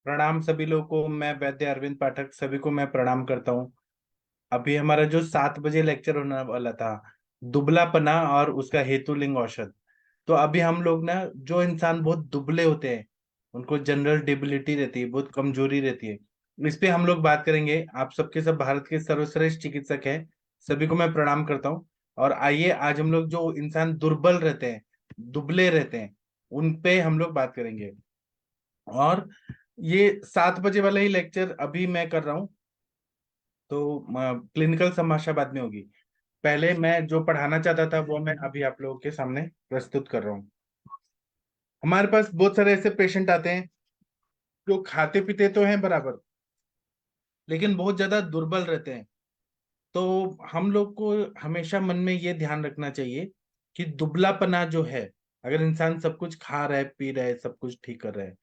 प्रणाम सभी लोगों को। मैं वैद्य अरविंद पाठक सभी को मैं प्रणाम करता हूँ। अभी हमारा जो 7 बजे लेक्चर होने वाला था, दुबलापना और उसका हेतुलिंग औषध। तो अभी हम लोग ना, जो इंसान बहुत दुबले होते हैं, उनको जनरल डिबिलिटी रहती है, बहुत कमजोरी रहती है, इस पे हम लोग बात करेंगे। आप सबके सब भारत के सर्वश्रेष्ठ चिकित्सक हैं, सभी को मैं प्रणाम करता हूँ। और आइए आज हम लोग जो इंसान दुर्बल रहते हैं, दुबले रहते हैं, उन पे हम लोग बात करेंगे। और ये 7 बजे वाला ही लेक्चर अभी मैं कर रहा हूँ। तो क्लिनिकल समाशा बाद में होगी। पहले मैं जो पढ़ाना चाहता था वो मैं अभी आप लोगों के सामने प्रस्तुत कर रहा हूँ। हमारे पास बहुत सारे ऐसे पेशेंट आते हैं जो खाते पीते तो हैं बराबर, लेकिन बहुत ज्यादा दुर्बल रहते हैं। तो हम लोग को हमेशा मन में ये ध्यान रखना चाहिए कि दुबलापना जो है, अगर इंसान सब कुछ खा रहा है, पी रहा है, सब कुछ ठीक कर रहा है,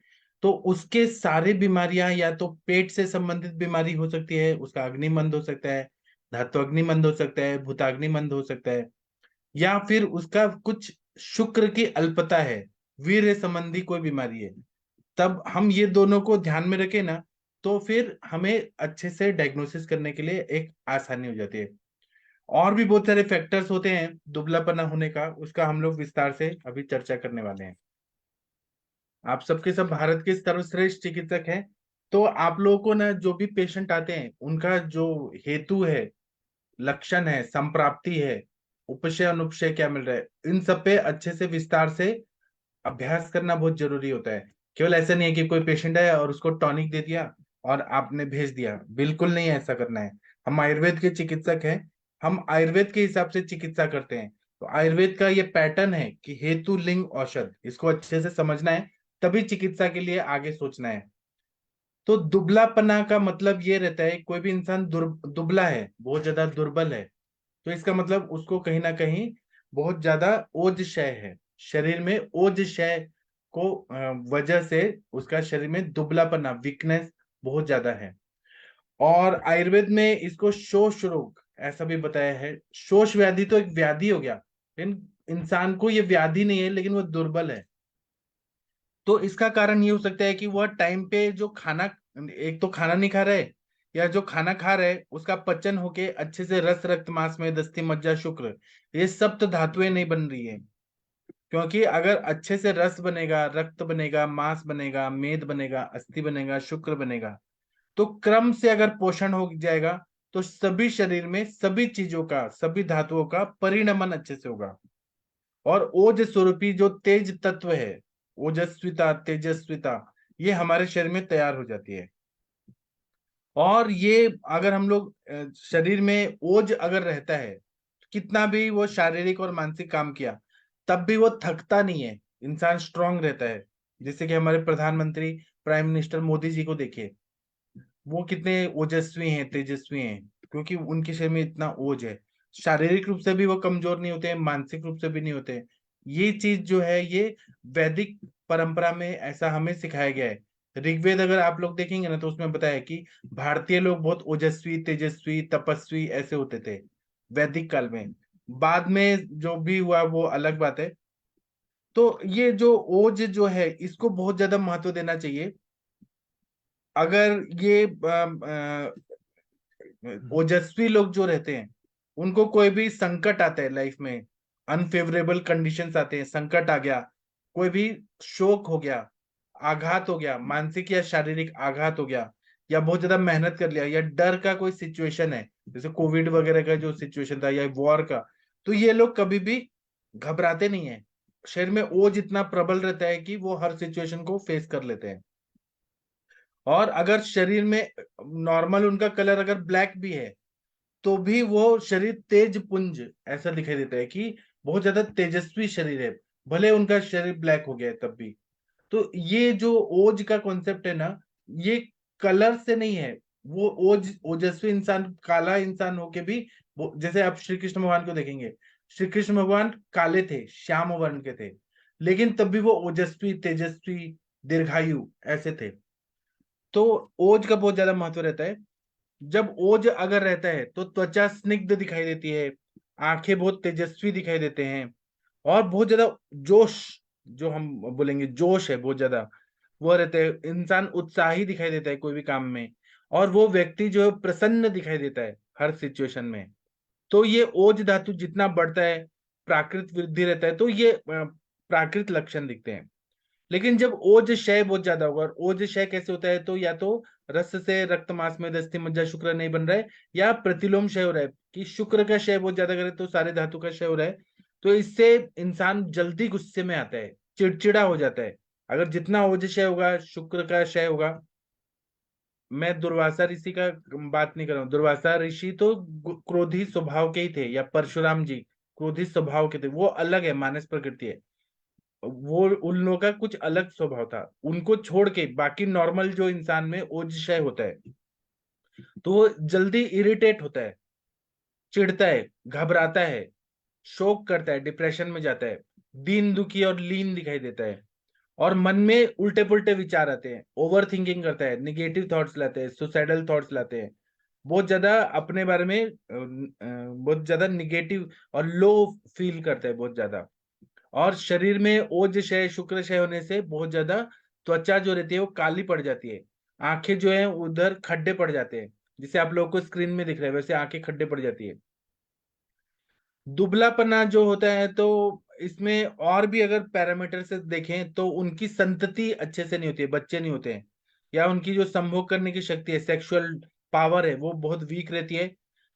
तो उसके सारी बीमारियां या तो पेट से संबंधित बीमारी हो सकती है, उसका अग्निमंद हो सकता है, धातु अग्निमंद हो सकता है, भूताग्निमंद हो सकता है, या फिर उसका कुछ शुक्र की अल्पता है, वीर्य संबंधी कोई बीमारी है। तब हम ये दोनों को ध्यान में रखें ना, तो फिर हमें अच्छे से डायग्नोसिस करने के लिए एक आसानी हो जाती है। और भी बहुत सारे फैक्टर्स होते हैं दुबलापना होने का, उसका हम लोग विस्तार से अभी चर्चा करने वाले हैं। आप सबके सब भारत के सर्वश्रेष्ठ चिकित्सक हैं। तो आप लोगों को ना, जो भी पेशेंट आते हैं, उनका जो हेतु है, लक्षण है, संप्राप्ति है, उपशय अनुपशय क्या मिल रहा है, इन सब पे अच्छे से विस्तार से अभ्यास करना बहुत जरूरी होता है। केवल ऐसा नहीं है कि कोई पेशेंट आया और उसको टॉनिक दे दिया और आपने भेज दिया, बिल्कुल नहीं ऐसा करना है। हम आयुर्वेद के चिकित्सक हैं, हम आयुर्वेद के हिसाब से चिकित्सा करते हैं। तो आयुर्वेद का ये पैटर्न है कि हेतु लिंग औषध, इसको अच्छे से समझना है, तभी चिकित्सा के लिए आगे सोचना है। तो दुबलापना का मतलब ये रहता है, कोई भी इंसान दुबला है, बहुत ज्यादा दुर्बल है, तो इसका मतलब उसको कहीं ना कहीं बहुत ज्यादा ओज क्षय है, शरीर में ओज क्षय को वजह से उसका शरीर में दुबलापना, वीकनेस बहुत ज्यादा है। और आयुर्वेद में इसको शोष रोग ऐसा भी बताया है। शोष व्याधि तो एक व्याधि हो गया, लेकिन इंसान को ये व्याधि नहीं है, लेकिन वो दुर्बल है। तो इसका कारण ये हो सकता है कि वह टाइम पे जो खाना, एक तो खाना नहीं खा रहे, या जो खाना खा रहे उसका पचन होके अच्छे से रस, रक्त, मांस में दस्ती, मज्जा, शुक्र, ये सप्त धातुएं नहीं बन रही है। क्योंकि अगर अच्छे से रस बनेगा, रक्त बनेगा, मांस बनेगा, मेद बनेगा, अस्थि बनेगा, शुक्र बनेगा, तो क्रम से अगर पोषण हो जाएगा, तो सभी शरीर में सभी चीजों का, सभी धातुओं का परिणमन अच्छे से होगा। और ओज स्वरूपी जो तेज तत्व है, ओजस्विता, तेजस्विता, ये हमारे शरीर में तैयार हो जाती है। और ये अगर हम लोग शरीर में ओज अगर रहता है, तो कितना भी वो शारीरिक और मानसिक काम किया, तब भी वो थकता नहीं है, इंसान स्ट्रांग रहता है। जैसे कि हमारे प्रधानमंत्री, प्राइम मिनिस्टर मोदी जी को देखिए, वो कितने ओजस्वी हैं, तेजस्वी हैं, क्योंकि उनके शरीर में इतना ओज है। शारीरिक रूप से भी वो कमजोर नहीं होते, मानसिक रूप से भी नहीं होते। ये चीज जो है, ये वैदिक परंपरा में ऐसा हमें सिखाया गया है। ऋग्वेद अगर आप लोग देखेंगे ना, तो उसमें बताया कि भारतीय लोग बहुत ओजस्वी, तेजस्वी, तपस्वी ऐसे होते थे वैदिक काल में। बाद में जो भी हुआ वो अलग बात है। तो ये जो ओज जो है, इसको बहुत ज्यादा महत्व देना चाहिए। अगर ये ओजस्वी लोग जो रहते हैं, उनको कोई भी संकट आता है लाइफ में, अनफेवरेबल कंडीशंस आते हैं, संकट आ गया, कोई भी शोक हो गया, आघात हो गया, मानसिक या शारीरिक आघात हो गया, या बहुत ज्यादा मेहनत कर लिया, या डर का कोई सिचुएशन है, जैसे कोविड वगैरह का जो सिचुएशन था, या वॉर का, तो ये लोग कभी भी घबराते नहीं है। शरीर में ओज इतना प्रबल रहता है कि वो हर सिचुएशन को फेस कर लेते हैं। और अगर शरीर में नॉर्मल उनका कलर अगर ब्लैक भी है, तो भी वो शरीर तेज पुंज ऐसा दिखाई देता है कि बहुत ज्यादा तेजस्वी शरीर है, भले उनका शरीर ब्लैक हो गया है तब भी। तो ये जो ओज का कॉन्सेप्ट है ना, ये कलर से नहीं है। वो ओजस्वी इंसान, काला इंसान होके भी जैसे आप श्री कृष्ण भगवान को देखेंगे, श्री कृष्ण भगवान काले थे, श्याम वर्ण के थे, लेकिन तब भी वो ओजस्वी, तेजस्वी, दीर्घायु ऐसे थे। तो ओज का बहुत ज्यादा महत्व रहता है। जब ओज अगर रहता है तो त्वचा स्निग्ध दिखाई देती है, आंखें बहुत तेजस्वी दिखाई देते हैं, और बहुत ज्यादा जोश, जो हम बोलेंगे जोश है बहुत ज्यादा, वो रहते हैं, इंसान उत्साही दिखाई देता है कोई भी काम में, और वो व्यक्ति जो है प्रसन्न दिखाई देता है हर सिचुएशन में। तो ये ओज धातु जितना बढ़ता है, प्राकृत वृद्धि रहता है, तो ये प्राकृत लक्षण दिखते हैं। लेकिन जब ओज क्षय बहुत ज्यादा होगा, और ओज क्षय कैसे होता है, तो या तो रस से रक्त मांस में दस्ती मज्जा शुक्र नहीं बन रहा है, या प्रतिलोम क्षय हो रहा है कि शुक्र का क्षय बहुत ज्यादा करे तो सारे धातु का क्षय हो रहा है। तो इससे इंसान जल्दी गुस्से में आता है, चिड़चिड़ा हो जाता है। अगर जितना ओज क्षय होगा, शुक्र का क्षय होगा। मैं दुर्वासा ऋषि का बात नहीं कर रहा हूँ, दुर्वासा ऋषि तो क्रोधी स्वभाव के ही थे, या परशुराम जी क्रोधी स्वभाव के थे, वो अलग है, मानस प्रकृति है। वो उन लोगों का कुछ अलग स्वभाव था, उनको छोड़ के बाकी नॉर्मल जो इंसान में ओजशय होता है, तो वो जल्दी इरिटेट होता है, चिढ़ता है, घबराता है, शोक करता है, डिप्रेशन में जाता है, दीन दुखी और लीन दिखाई देता है, और मन में उल्टे पुल्टे विचार आते हैं, ओवर थिंकिंग करता है, निगेटिव थॉट्स लाते हैं, सुसाइडल थॉट्स लाते हैं, बहुत ज्यादा अपने बारे में बहुत ज्यादा निगेटिव और लो फील करता है बहुत ज्यादा। और शरीर में ओज क्षय शुक्र क्षय होने से बहुत ज्यादा त्वचा जो रहती है वो काली पड़ जाती है, आंखें जो है उधर खड्डे पड़ जाते हैं, जिसे आप लोगों को स्क्रीन में दिख रहा है वैसे आंखें खड्डे पड़ जाती है। दुबलापना जो होता है, तो इसमें और भी अगर पैरामीटर से देखें तो उनकी संतति अच्छे से नहीं होती है, बच्चे नहीं होते हैं, या उनकी जो संभोग करने की शक्ति है, सेक्सुअल पावर है, वो बहुत वीक रहती है,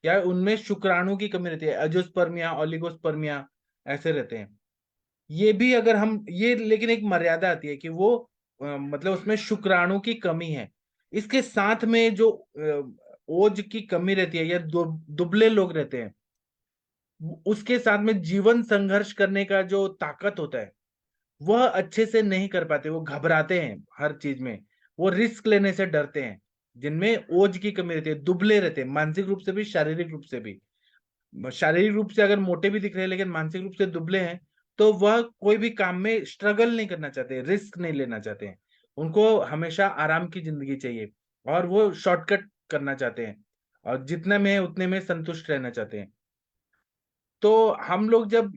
या उनमें शुक्राणु की कमी रहती है, अजोस्पर्मिया ओलिगोस्पर्मिया ऐसे रहते हैं। ये भी अगर हम ये, लेकिन एक मर्यादा आती है कि वो मतलब उसमें शुक्राणु की कमी है। इसके साथ में जो ओज की कमी रहती है, या दुबले लोग रहते हैं, उसके साथ में जीवन संघर्ष करने का जो ताकत होता है वह अच्छे से नहीं कर पाते, वो घबराते हैं हर चीज में, वो रिस्क लेने से डरते हैं, जिनमें ओज की कमी रहती है, दुबले रहते हैं, मानसिक रूप से भी शारीरिक रूप से भी। शारीरिक रूप से अगर मोटे भी दिख रहे हैं लेकिन मानसिक रूप से दुबले हैं, तो वह कोई भी काम में स्ट्रगल नहीं करना चाहते, रिस्क नहीं लेना चाहते हैं, उनको हमेशा आराम की जिंदगी चाहिए, और वो शॉर्टकट करना चाहते हैं, और जितने में है उतने में संतुष्ट रहना चाहते हैं। तो हम लोग जब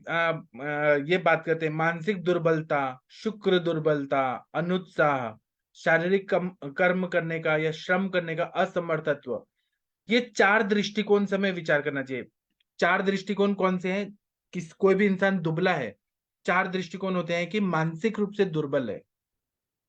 ये बात करते हैं मानसिक दुर्बलता, शुक्र दुर्बलता, अनुत्साह, शारीरिक कर्म करने का या श्रम करने का असमर्थत्व, ये चार दृष्टिकोण से हमें विचार करना चाहिए। चार दृष्टिकोण कौन से हैं? कोई भी इंसान दुबला है, चार दृष्टिकोण होते हैं कि मानसिक रूप से दुर्बल है,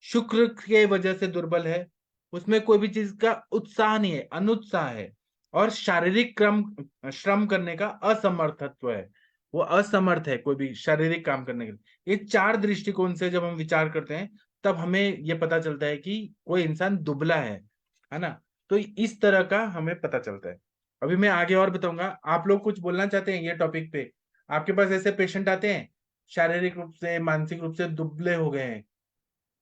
शुक्र के वजह से दुर्बल है, उसमें कोई भी चीज का उत्साह नहीं है, अनुत्साह है, और शारीरिक क्रम श्रम करने का असमर्थत्व है, वो असमर्थ है कोई भी शारीरिक काम करने के लिए। ये चार दृष्टिकोण से जब हम विचार करते हैं, तब हमें ये पता चलता है कि कोई इंसान दुबला है ना। तो इस तरह का हमें पता चलता है। अभी मैं आगे और बताऊंगा, आप लोग कुछ बोलना चाहते हैं ये टॉपिक पे? आपके पास ऐसे पेशेंट आते हैं शारीरिक रूप से मानसिक रूप से दुबले हो गए हैं,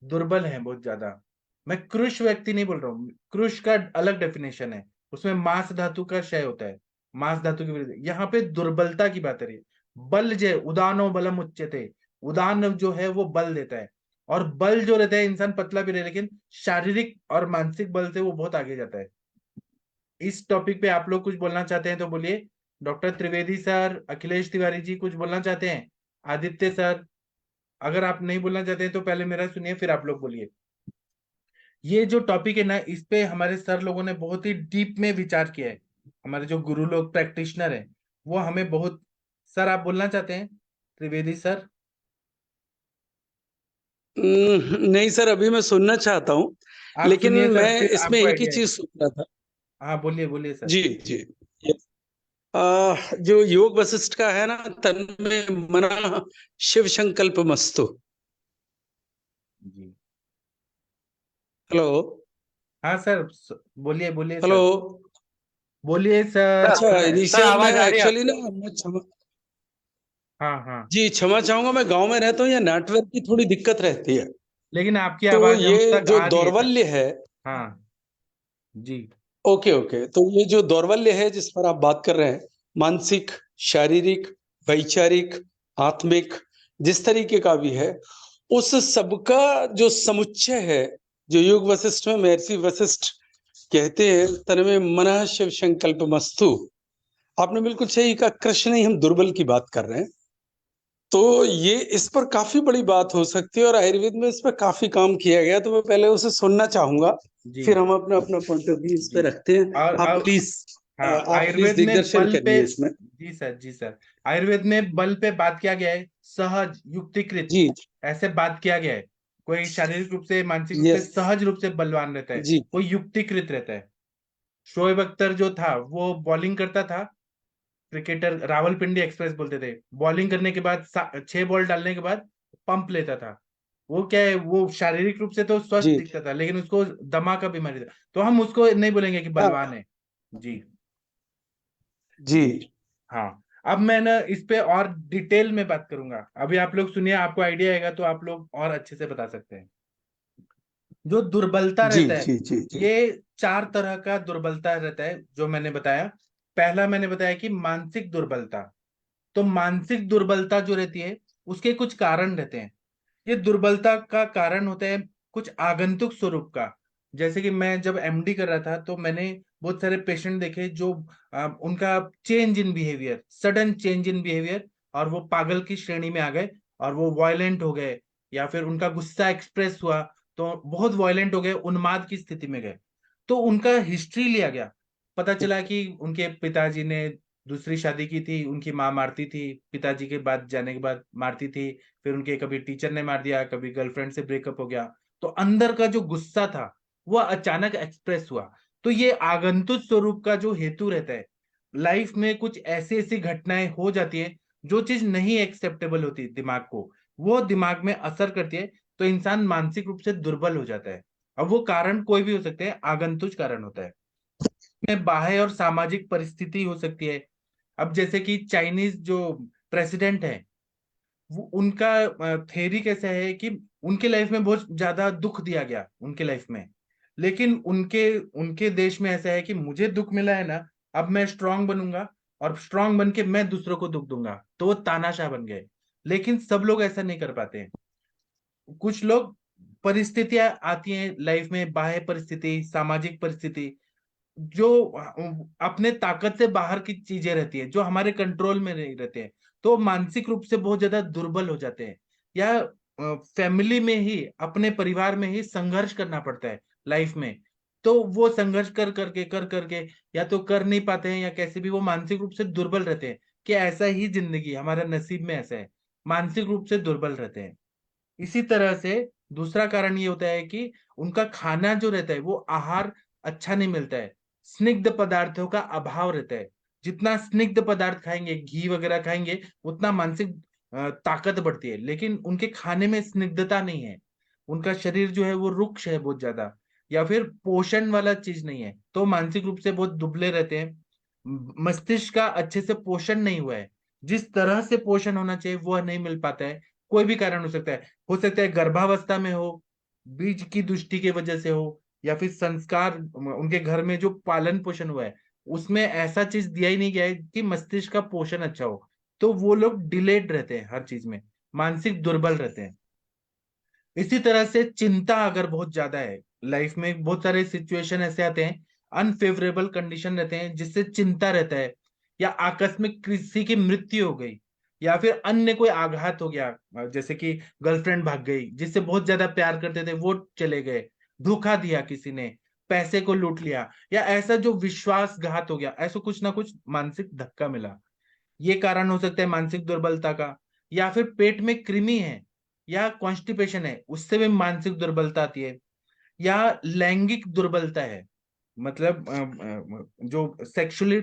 दुर्बल है बहुत ज्यादा। मैं कृश व्यक्ति नहीं बोल रहा हूँ, कृश का अलग डेफिनेशन है, उसमें मांस धातु का क्षय होता है, मांस धातु की वृद्धि। यहाँ पे दुर्बलता की बात है रही। बल जय उदानो बलम उच्यते, उदान जो है वो बल देता है, और बल जो रहता है, इंसान पतला भी रहे लेकिन शारीरिक और मानसिक बल से वो बहुत आगे जाता है। इस टॉपिक पे आप लोग कुछ बोलना चाहते हैं तो बोलिए। डॉक्टर त्रिवेदी सर, अखिलेश तिवारी जी कुछ बोलना चाहते हैं? आदित्य सर, अगर आप नहीं बोलना चाहते हैं तो पहले मेरा सुनिए फिर आप लोग बोलिए। ये जो टॉपिक है ना, इस पे हमारे सर लोगों ने बहुत ही डीप में विचार किया है, हमारे जो गुरु लोग प्रैक्टिशनर हैं वो हमें बहुत। सर आप बोलना चाहते हैं, त्रिवेदी सर? नहीं सर, अभी मैं सुनना चाहता हूँ, आप लेकिन सुनिए सर, मैं फिर इसमें आपको एक ही आइडिया है। चीज सोच रहा था। हाँ बोलिए बोलिए सर। जी जी। जो योग वशिष्ठ का है ना, तन में मना शिव संकल्प मस्तु। जी हेलो। हाँ सर, बोलिए बोलिए हेलो। सर, बोलिए सर। अच्छा, सर इनिशियल में आवाज आ रही है एक्चुअली आपको? ना, मैं क्षमा, हाँ हाँ, जी क्षमा चाहूंगा, मैं गांव में रहता हूँ, या नेटवर्क की थोड़ी दिक्कत रहती है। लेकिन आपकी तो आवाज हम ये तक जो आ रही है सर। दौर्बल्य है, हाँ जी। ओके ओके, तो ये जो दौर्बल्य है जिस पर आप बात कर रहे हैं, मानसिक, शारीरिक, वैचारिक, आत्मिक, जिस तरीके का भी है, उस सबका जो समुच्चय है, जो योग वशिष्ठ में महर्षि वशिष्ठ कहते हैं, तन में मनः शिव संकल्प मस्तु। आपने बिल्कुल सही कहा, कृष्ण ही हम दुर्बल की बात कर रहे हैं। तो ये इस पर काफी बड़ी बात हो सकती है और आयुर्वेद में इस पर काफी काम किया गया, तो मैं पहले उसे सुनना चाहूंगा, जी फिर हम अपना अपना पॉइंट ऑफ व्यू इस पे जी। रखते हैं। और हाँ, आप प्लीज आयुर्वेद में दिग्दर्शन बल पे, करिए इसमें। जी सर, जी सर, आयुर्वेद में बल पे बात किया गया है, सहज युक्तिकृत, जी ऐसे बात किया गया है। कोई शारीरिक रूप से, मानसिक रूप से यस सहज रूप से बलवान रहता है, जी कोई युक्तिकृत रहता है। शोएब अख्तर जो था वो बॉलिंग करता था, क्रिकेटर, रावलपिंडी एक्सप्रेस बोलते थे, बॉलिंग करने के बाद 6 बॉल डालने के बाद पंप लेता था। वो क्या है, वो शारीरिक रूप से तो स्वस्थ जी दिखता था, लेकिन उसको दमा का बीमारी था, तो हम उसको नहीं बोलेंगे कि हाँ बलवान है। जी जी हाँ। अब मैं ना इस पे और डिटेल में बात करूंगा, अभी आप लोग सुनिए, आपको आइडिया आएगा तो आप लोग और अच्छे से बता सकते हैं। जो दुर्बलता जी रहता है, जी जी जी ये 4 तरह का दुर्बलता रहता है जो मैंने बताया। पहला मैंने बताया कि मानसिक दुर्बलता। तो मानसिक दुर्बलता जो रहती है, उसके कुछ कारण रहते हैं। ये दुर्बलता का कारण होता है कुछ आगंतुक स्वरूप का। जैसे कि मैं जब एमडी कर रहा था तो मैंने बहुत सारे पेशेंट देखे जो उनका change in behaviour, sudden change in behaviour, और वो पागल की श्रेणी में आ गए, और वो वायलेंट हो गए, या फिर उनका गुस्सा एक्सप्रेस हुआ तो बहुत वायलेंट हो गए, उन्माद की स्थिति में गए। तो उनका हिस्ट्री लिया गया, पता चला कि उनके पिताजी ने दूसरी शादी की थी, उनकी माँ मारती थी, पिताजी के बाद जाने के बाद मारती थी, फिर उनके कभी टीचर ने मार दिया, कभी गर्लफ्रेंड से ब्रेकअप हो गया। तो अंदर का जो गुस्सा था वो अचानक एक्सप्रेस हुआ। तो ये आगंतुक स्वरूप का जो हेतु रहता है, लाइफ में कुछ ऐसी ऐसी घटनाएं हो जाती है जो चीज नहीं एक्सेप्टेबल होती दिमाग को, वो दिमाग में असर करती है, तो इंसान मानसिक रूप से दुर्बल हो जाता है। अब वो कारण कोई भी हो सकते हैं, आगंतुक कारण होता है। में बाह्य और सामाजिक परिस्थिति हो सकती है। अब जैसे कि चाइनीज जो प्रेसिडेंट है, वो उनका थेरी कैसा है कि उनके लाइफ में बहुत ज्यादा दुख दिया गया उनके लाइफ में, लेकिन उनके उनके देश में ऐसा है कि मुझे दुख मिला है ना, अब मैं स्ट्रांग बनूंगा, और स्ट्रांग बन के मैं दूसरों को दुख दूंगा, तो वो तानाशाह बन गए। लेकिन सब लोग ऐसा नहीं कर पाते हैं। कुछ लोग, परिस्थितियां आती हैं लाइफ में, बाह्य परिस्थिति, सामाजिक परिस्थिति, जो अपने ताकत से बाहर की चीजें रहती है, जो हमारे कंट्रोल में नहीं रहते हैं, तो मानसिक रूप से बहुत ज्यादा दुर्बल हो जाते हैं। या फैमिली में ही, अपने परिवार में ही संघर्ष करना पड़ता है लाइफ में, तो वो संघर्ष कर करके या तो कर नहीं पाते हैं, या कैसे भी वो मानसिक रूप से दुर्बल रहते हैं, कि ऐसा ही जिंदगी, हमारा नसीब में ऐसा है, मानसिक रूप से दुर्बल रहते हैं। इसी तरह से दूसरा कारण ये होता है कि उनका खाना जो रहता है, वो आहार अच्छा नहीं मिलता है, स्निग्ध पदार्थों का अभाव रहता है। जितना स्निग्ध पदार्थ खाएंगे, घी वगैरह खाएंगे, उतना मानसिक ताकत बढ़ती है, लेकिन उनके खाने में स्निग्धता नहीं है, उनका शरीर जो है वो रुक्ष है बहुत ज्यादा, या फिर पोषण वाला चीज नहीं है, तो मानसिक रूप से बहुत दुबले रहते हैं। मस्तिष्क का अच्छे से पोषण नहीं हुआ है, जिस तरह से पोषण होना चाहिए वो नहीं मिल पाता है। कोई भी कारण हो सकता है, हो सकता है गर्भावस्था में हो, बीज की दृष्टि की वजह से हो, या फिर संस्कार, उनके घर में जो पालन पोषण हुआ है उसमें ऐसा चीज दिया ही नहीं गया है कि मस्तिष्क का पोषण अच्छा हो, तो वो लोग डिलेड रहते हैं हर चीज में, मानसिक दुर्बल रहते हैं। इसी तरह से चिंता अगर बहुत ज्यादा है, लाइफ में बहुत सारे सिचुएशन ऐसे आते हैं, अनफेवरेबल कंडीशन रहते हैं जिससे चिंता रहता है, या आकस्मिक किसी की मृत्यु हो गई, या फिर अन्य कोई आघात हो गया, जैसे कि गर्लफ्रेंड भाग गई, जिससे बहुत ज्यादा प्यार करते थे वो चले गए, धोखा दिया किसी ने, पैसे को लूट लिया, या ऐसा जो विश्वासघात हो गया, ऐसा कुछ ना कुछ मानसिक धक्का मिला, ये कारण हो सकता है मानसिक दुर्बलता का। या फिर पेट में कृमि है, या कॉन्स्टिपेशन है, उससे भी मानसिक दुर्बलता आती है। या लैंगिक दुर्बलता है, मतलब जो सेक्सुअली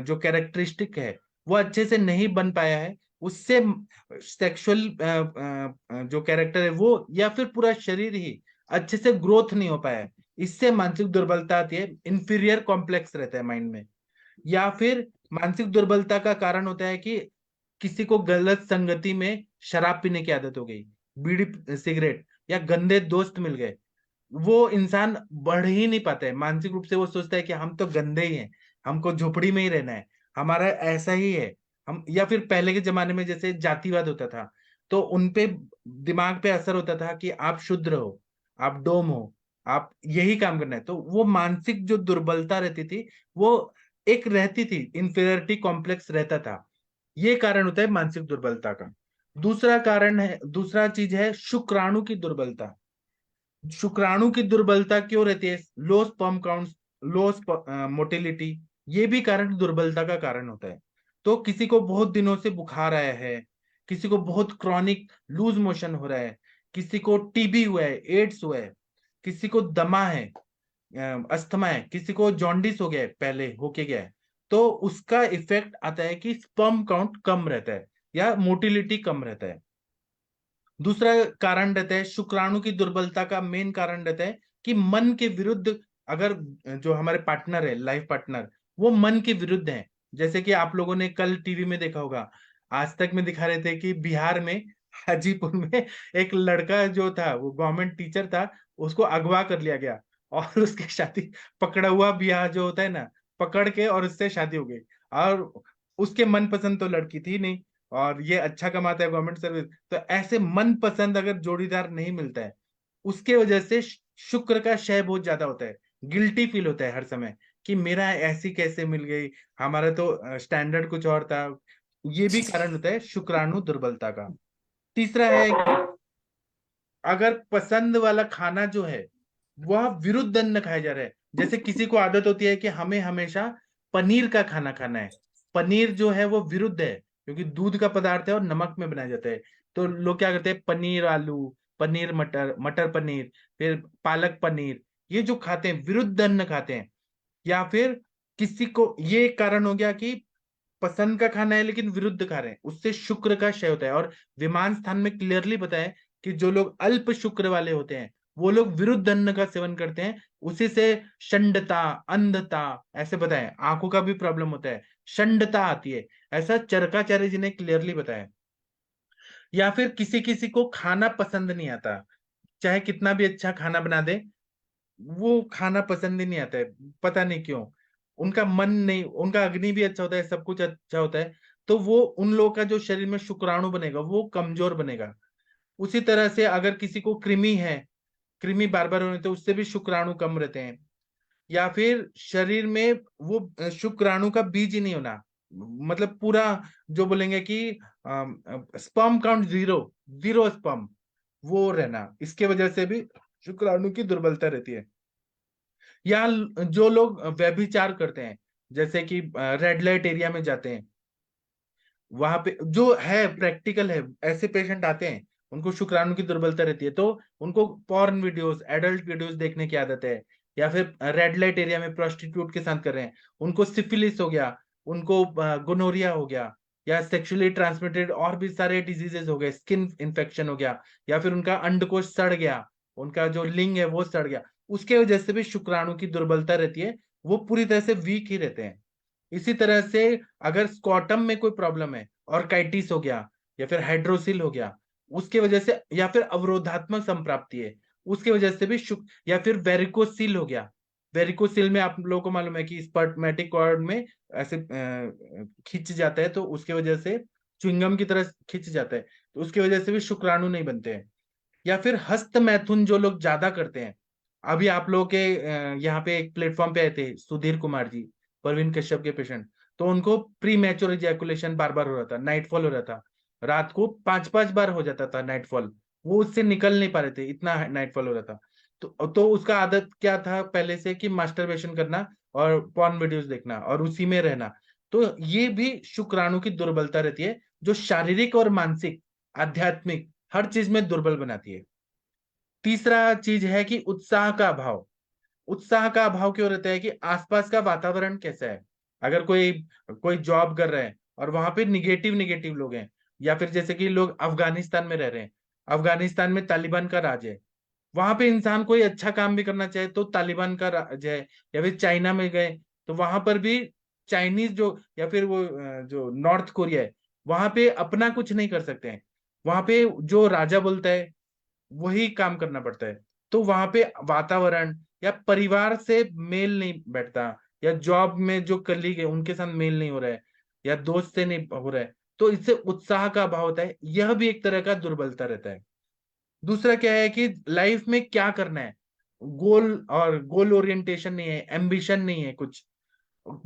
जो कैरेक्टरिस्टिक है वो अच्छे से नहीं बन पाया है, उससे सेक्सुअल जो कैरेक्टर है वो, या फिर पूरा शरीर ही अच्छे से ग्रोथ नहीं हो पाया है, इससे मानसिक दुर्बलता आती है। इंफीरियर कॉम्प्लेक्स रहता है माइंड में। या फिर मानसिक दुर्बलता का कारण होता है कि किसी को गलत संगति में शराब पीने की आदत हो गई, बीड़ी सिगरेट, या गंदे दोस्त मिल गए, वो इंसान बढ़ ही नहीं पाता है मानसिक रूप से, वो सोचता है कि हम तो गंदे ही हैं, हमको झोपड़ी में ही रहना है, हमारा ऐसा ही है। हम, या फिर पहले के जमाने में जैसे जातिवाद होता था, तो उनपे दिमाग पे असर होता था कि आप शूद्र हो, आप डोम हो, आप यही काम करना है, तो वो मानसिक जो दुर्बलता रहती थी, वो एक रहती थी, इंफीरियरिटी कॉम्प्लेक्स रहता था। ये कारण होता है मानसिक दुर्बलता का। दूसरा चीज है शुक्राणु की दुर्बलता। शुक्राणु की दुर्बलता क्यों रहती है? लो स्पर्म काउंट, लो मोटिलिटी, ये भी कारण दुर्बलता का कारण होता है। तो किसी को बहुत दिनों से बुखार आया है, किसी को बहुत क्रॉनिक लूज मोशन हो रहा है, किसी को टीबी हुआ है, एड्स हुआ है, किसी को दमा है, अस्थमा है, किसी को जॉन्डिस हो गया है, पहले होके गया है, तो उसका इफेक्ट आता है कि स्पर्म काउंट कम रहता है या मोटिलिटी कम रहता है। दूसरा कारण रहता है शुक्राणु की दुर्बलता का, मेन कारण रहता है कि मन के विरुद्ध, अगर जो हमारे पार्टनर है, लाइफ पार्टनर, वो मन के विरुद्ध है। जैसे कि आप लोगों ने कल टीवी में देखा होगा, आज तक में दिखा रहे थे कि बिहार में हाजीपुर में एक लड़का जो था, वो गवर्नमेंट टीचर था, उसको अगवा कर लिया गया और उसकी शादी, पकड़ा हुआ ब्याह जो होता है ना, पकड़ के और उससे शादी हो गई। और उसके मनपसंद तो लड़की थी नहीं, और ये अच्छा कमाता है, गवर्नमेंट सर्विस। तो ऐसे मन पसंद अगर जोड़ीदार नहीं मिलता है, उसके वजह से शुक्र का क्षय बहुत ज्यादा होता है। गिल्टी फील होता है हर समय कि मेरा ऐसी कैसे मिल गई, हमारा तो स्टैंडर्ड कुछ और था। ये भी कारण होता है शुक्राणु दुर्बलता का। तीसरा है कि अगर पसंद वाला खाना जो है वह विरुद्ध अन्न खाया जा रहा है। जैसे किसी को आदत होती है कि हमें हमेशा पनीर का खाना खाना है, पनीर जो है वो विरुद्ध है, क्योंकि दूध का पदार्थ है और नमक में बनाया जाता है। तो लोग क्या करते हैं, पनीर आलू, पनीर मटर, मटर पनीर, फिर पालक पनीर, ये जो खाते हैं विरुद्ध अन्न खाते हैं। या फिर किसी को ये कारण हो गया कि पसंद का खाना है लेकिन विरुद्ध खा रहे हैं, उससे शुक्र का क्षय होता है। और विमान स्थान में क्लियरली बताया कि जो लोग अल्प शुक्र वाले होते हैं, वो लोग विरुद्ध अन्न का सेवन करते हैं, उसी से शंडता, अंधता, ऐसे बताएं, आंखों का भी प्रॉब्लम होता है, शंडता आती है, ऐसा चरकाचार्य जी ने क्लियरली बताया। या फिर किसी किसी को खाना पसंद नहीं आता, चाहे कितना भी अच्छा खाना बना दे, वो खाना पसंद ही नहीं आता है, पता नहीं क्यों। उनका मन नहीं, उनका अग्नि भी अच्छा होता है, सब कुछ अच्छा होता है, तो वो उन लोगों का जो शरीर में शुक्राणु बनेगा वो कमजोर बनेगा। उसी तरह से अगर किसी को कृमि है, कृमि बार बार होने तो उससे भी शुक्राणु कम रहते हैं। या फिर शरीर में वो शुक्राणु का बीज ही नहीं होना, मतलब पूरा जो बोलेंगे कि sperm count zero, zero sperm, वो रहना, इसके वजह से भी शुक्राणु की दुर्बलता रहती है। या जो लोग व्यभिचार करते हैं, जैसे कि रेड लाइट एरिया में जाते हैं, वहां पे जो है प्रैक्टिकल है, ऐसे पेशेंट आते हैं, उनको शुक्राणु की दुर्बलता रहती है, तो उनको पॉर्न वीडियोस, एडल्ट वीडियोस देखने की आदत है। या फिर रेड लाइट एरिया में प्रोस्टिट्यूट के साथ कर रहे हैं, उनको सिफिलिस हो गया, उनको गोनोरिया हो गया, या सेक्सुअली ट्रांसमिटेड और भी सारे डिजीजेस हो गए, स्किन इन्फेक्शन हो गया, या फिर उनका अंडकोश सड़ गया, उनका जो लिंग है वो सड़ गया, उसके वजह से भी शुक्राणु की दुर्बलता रहती है, वो पूरी तरह से वीक ही रहते हैं। इसी तरह से अगर स्कॉटम में कोई प्रॉब्लम है, ऑर्काइटिस हो गया, या फिर हाइड्रोसिल हो गया, उसके वजह से, या फिर अवरोधात्मक संप्राप्ति है, उसके वजह से भी या फिर वेरिकोसिल हो गया। वेरिकोसिल में आप लोगों को मालूम है कि स्पर्मेटिक कॉर्ड में ऐसे खिंच जाता है, तो उसके वजह से च्युइंगम की तरह खिंच जाता है, तो उसकी वजह से भी शुक्राणु नहीं बनते हैं। या फिर हस्त मैथुन जो लोग ज्यादा करते हैं, अभी आप लोगों के यहाँ पे एक प्लेटफॉर्म पे आए थे सुधीर कुमार जी, परवीन कश्यप के पेशेंट, तो उनको प्री मैच्योर इजैकुलेशन बार बार हो रहा था, नाइटफॉल हो रहा था, रात को 5-5 बार हो जाता था नाइटफॉल, वो उससे निकल नहीं पा रहे थे, इतना नाइटफॉल हो रहा था। तो उसका आदत क्या था पहले से कि मास्टरबेशन करना और पॉर्न वीडियोस देखना और उसी में रहना। तो ये भी शुक्राणु की दुर्बलता रहती है, जो शारीरिक और मानसिक, आध्यात्मिक हर चीज में दुर्बल बनाती है। तीसरा चीज है कि उत्साह का अभाव। उत्साह का अभाव क्यों रहता है कि आसपास का वातावरण कैसा है। अगर कोई कोई जॉब कर रहा है और वहां पे निगेटिव निगेटिव लोग हैं, या फिर जैसे कि लोग अफगानिस्तान में रह रहे हैं, अफगानिस्तान में तालिबान का राज है, वहां पे इंसान कोई अच्छा काम भी करना चाहे तो तालिबान का राज है। या फिर चाइना में गए तो वहां पर भी चाइनीज जो, या फिर वो जो नॉर्थ कोरिया है, वहां पे अपना कुछ नहीं कर सकते हैं, वहां पे जो राजा बोलता है वही काम करना पड़ता है। तो वहां पे वातावरण या परिवार से मेल नहीं बैठता, या जॉब में जो कलीग है उनके साथ मेल नहीं हो रहा है, या दोस्त से नहीं हो रहा है, तो इससे उत्साह का अभाव होता है, यह भी एक तरह का दुर्बलता रहता है। दूसरा क्या है कि लाइफ में क्या करना है, गोल और गोल ओरिएंटेशन नहीं है, एम्बिशन नहीं है कुछ,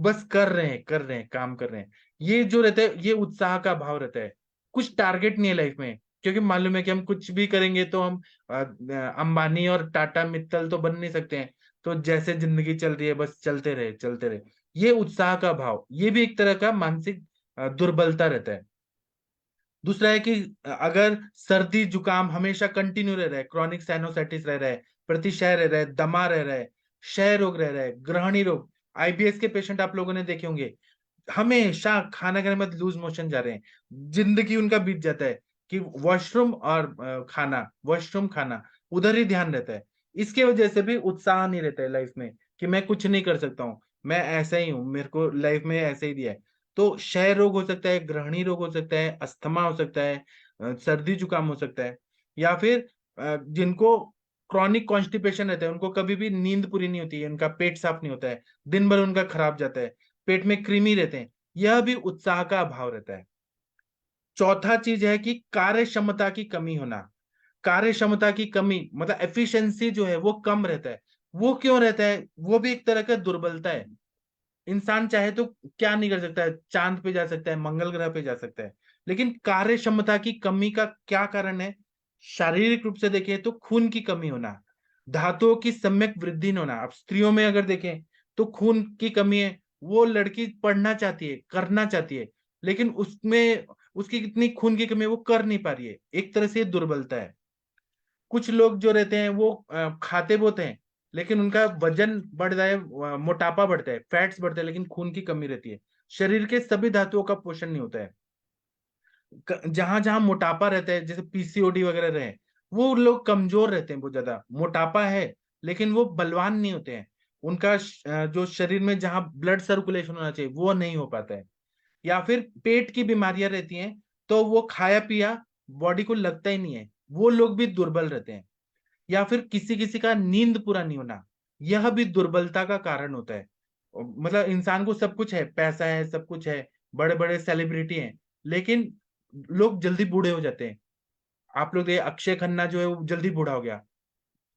बस कर रहे हैं, कर रहे हैं, काम कर रहे हैं, ये जो रहता है ये उत्साह का अभाव रहता है। कुछ टारगेट नहीं है लाइफ में, क्योंकि मालूम है कि हम कुछ भी करेंगे तो हम अंबानी और टाटा मित्तल तो बन नहीं सकते हैं। तो जैसे जिंदगी चल रही है बस चलते रहे चलते रहे। ये उत्साह का भाव, ये भी एक तरह का मानसिक दुर्बलता रहता है। दूसरा है कि अगर सर्दी जुकाम हमेशा कंटिन्यू रह रहा है, क्रॉनिक साइनोसाइटिस रह रहा है, प्रतिशय रह रहा है, दमा रह रहा है, क्षय रोग रह रहा है, ग्रहणी रोग, आईबीएस के पेशेंट आप लोगों ने देखे होंगे, हमेशा खाना खाने में लूज मोशन जा रहे हैं, जिंदगी उनका बीत जाता है कि वॉशरूम और खाना, वॉशरूम खाना, उधर ही ध्यान रहता है। इसके वजह से भी उत्साह नहीं रहता है लाइफ में कि मैं कुछ नहीं कर सकता हूँ, मैं ऐसा ही हूँ, मेरे को लाइफ में ऐसे ही दिया है। तो क्षय रोग हो सकता है, ग्रहणी रोग हो सकता है, अस्थमा हो सकता है, सर्दी जुकाम हो सकता है, या फिर जिनको क्रॉनिक कॉन्स्टिपेशन रहता है, उनको कभी भी नींद पूरी नहीं होती है, उनका पेट साफ नहीं होता है, दिन भर उनका खराब जाता है, पेट में कृमि रहते हैं, यह भी उत्साह का अभाव रहता है। चौथा चीज है कि कार्य क्षमता की कमी होना। कार्य क्षमता की कमी मतलब एफिशिएंसी जो है वो कम रहता है। वो क्यों रहता है? वो भी एक तरह का दुर्बलता है। इंसान चाहे तो क्या नहीं कर सकता है, चांद पे जा सकता है, मंगल ग्रह पे जा सकता है, लेकिन कार्य क्षमता की कमी का क्या कारण है? शारीरिक रूप से देखें तो खून की कमी होना, धातुओं की सम्यक वृद्धि न होना। अब स्त्रियों में अगर देखें तो खून की कमी है, वो लड़की पढ़ना चाहती है, करना चाहती है, लेकिन उसमें उसकी कितनी खून की कमी है वो कर नहीं पा रही है, एक तरह से ये दुर्बलता है। कुछ लोग जो रहते हैं वो खाते बहुत हैं, लेकिन उनका वजन बढ़ जाए, मोटापा बढ़ता है, फैट्स बढ़ते हैं, लेकिन खून की कमी रहती है। शरीर के सभी धातुओं का पोषण नहीं होता है। जहां जहां मोटापा रहता है, जैसे पीसीओडी वगैरह रहे, वो लोग कमजोर रहते हैं बहुत ज्यादा। मोटापा है लेकिन वो बलवान नहीं होते हैं। उनका जो शरीर में जहां ब्लड सर्कुलेशन होना चाहिए वो नहीं हो पाता है। या फिर पेट की बीमारियां रहती हैं, तो वो खाया पिया बॉडी को लगता ही नहीं है, वो लोग भी दुर्बल रहते हैं। या फिर किसी किसी का नींद पूरा नहीं होना, यह भी दुर्बलता का कारण होता है। मतलब इंसान को सब कुछ है, पैसा है, सब कुछ है, बड़े बड़े सेलिब्रिटी हैं, लेकिन लोग जल्दी बूढ़े हो जाते हैं। आप लोग देखिए, अक्षय खन्ना जो है वो जल्दी बूढ़ा हो गया।